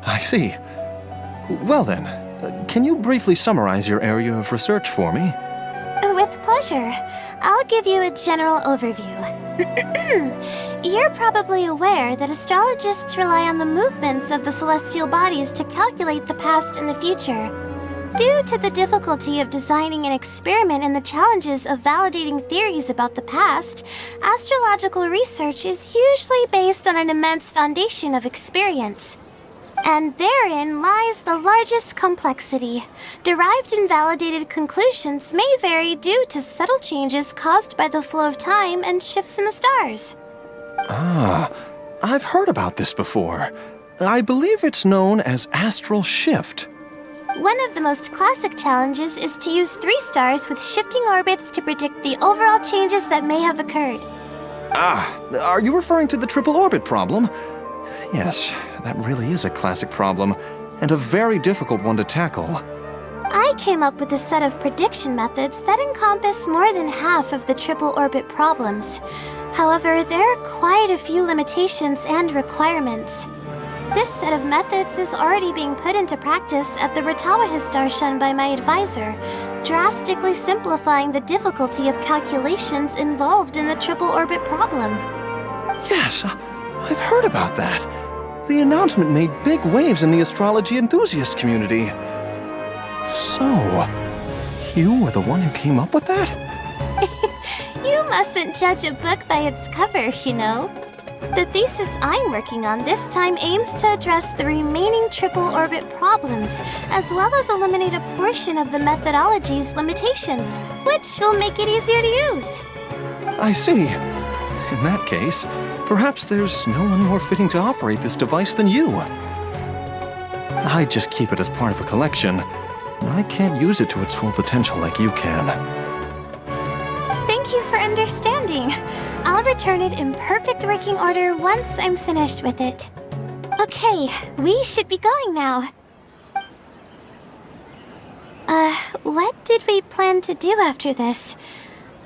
I see. Well then, can you briefly summarize your area of research for me? With pleasure. I'll give you a general overview. You're probably aware that astrologists rely on the movements of the celestial bodies to calculate the past and the future. Due to the difficulty of designing an experiment and the challenges of validating theories about the past, astrological research is usually based on an immense foundation of experience. And therein lies the largest complexity. Derived and validated conclusions may vary due to subtle changes caused by the flow of time and shifts in the stars. Ah, I've heard about this before. I believe it's known as astral shift. One of the most classic challenges is to use 3 stars with shifting orbits to predict the overall changes that may have occurred. Ah, are you referring to the triple orbit problem? Yes, that really is a classic problem, and a very difficult one to tackle. I came up with a set of prediction methods that encompass more than half of the triple orbit problems. However, there are quite a few limitations and requirements. This set of methods is already being put into practice at the Ratawa Darshan by my advisor, drastically simplifying the difficulty of calculations involved in the triple orbit problem. Yes, I've heard about that. The announcement made big waves in the astrology enthusiast community. So, you were the one who came up with that? You mustn't judge a book by its cover, you know. The thesis I'm working on this time aims to address the remaining triple orbit problems, as well as eliminate a portion of the methodology's limitations, which will make it easier to use. I see. In that case, perhaps there's no one more fitting to operate this device than you. I just keep it as part of a collection. I can't use it to its full potential like you can. Thank you for understanding. I'll return it in perfect working order once I'm finished with it. Okay, we should be going now. What did we plan to do after this?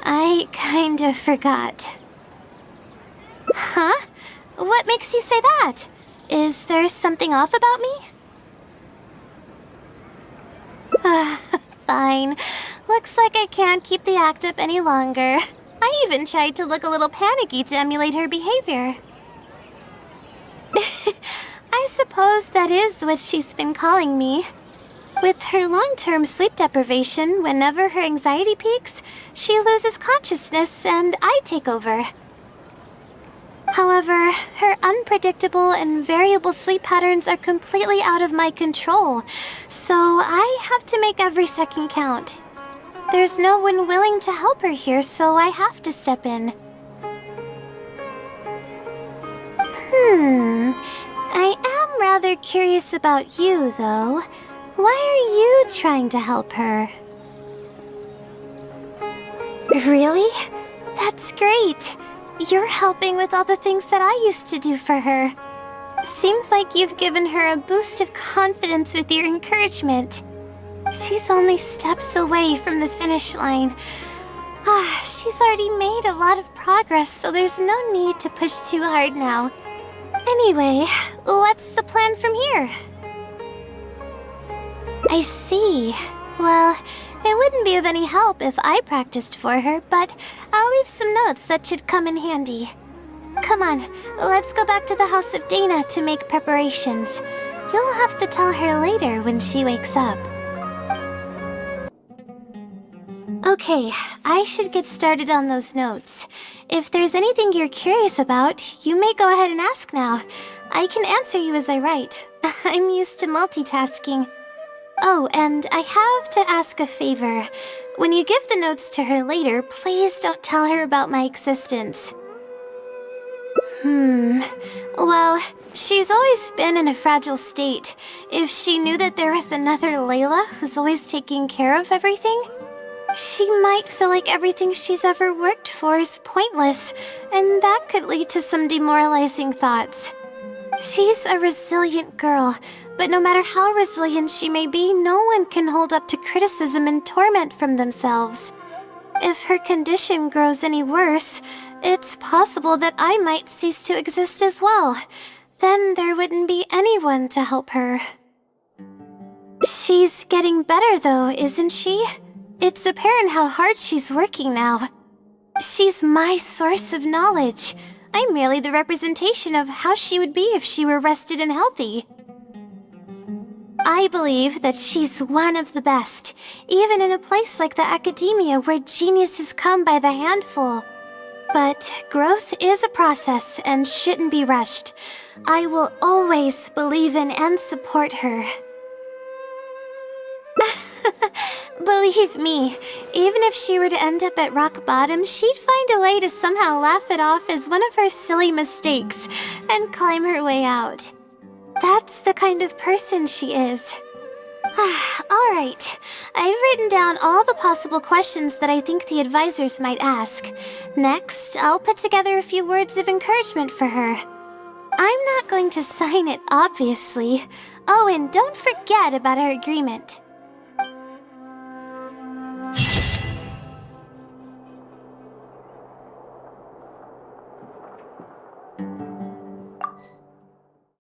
I kind of forgot. Huh? What makes you say that? Is there something off about me? Fine. Looks like I can't keep the act up any longer. I even tried to look a little panicky to emulate her behavior. I suppose that is what she's been calling me. With her long-term sleep deprivation, whenever her anxiety peaks, she loses consciousness and I take over. However, her unpredictable and variable sleep patterns are completely out of my control, so I have to make every second count. There's no one willing to help her here, so I have to step in. I am rather curious about you, though. Why are you trying to help her? Really? That's great. You're helping with all the things that I used to do for her. Seems like you've given her a boost of confidence with your encouragement. She's only steps away from the finish line. She's already made a lot of progress, so there's no need to push too hard now. Anyway, what's the plan from here? I see. Well, it wouldn't be of any help if I practiced for her, but I'll leave some notes that should come in handy. Come on, let's go back to the house of Dana to make preparations. You'll have to tell her later when she wakes up. Okay, I should get started on those notes. If there's anything you're curious about, you may go ahead and ask now. I can answer you as I write. I'm used to multitasking. Oh, and I have to ask a favor. When you give the notes to her later, please don't tell her about my existence. Well, she's always been in a fragile state. If she knew that there was another Layla who's always taking care of everything, she might feel like everything she's ever worked for is pointless, and that could lead to some demoralizing thoughts. She's a resilient girl, but no matter how resilient she may be, no one can hold up to criticism and torment from themselves. If her condition grows any worse, it's possible that I might cease to exist as well. Then there wouldn't be anyone to help her. She's getting better though, isn't she? It's apparent how hard she's working now. She's my source of knowledge. I'm merely the representation of how she would be if she were rested and healthy. I believe that she's one of the best, even in a place like the academia where geniuses come by the handful. But growth is a process and shouldn't be rushed. I will always believe in and support her. Believe me, even if she were to end up at rock bottom, she'd find a way to somehow laugh it off as one of her silly mistakes and climb her way out. That's the kind of person she is. Alright, I've written down all the possible questions that I think the advisors might ask. Next, I'll put together a few words of encouragement for her. I'm not going to sign it, obviously. Oh, and don't forget about our agreement.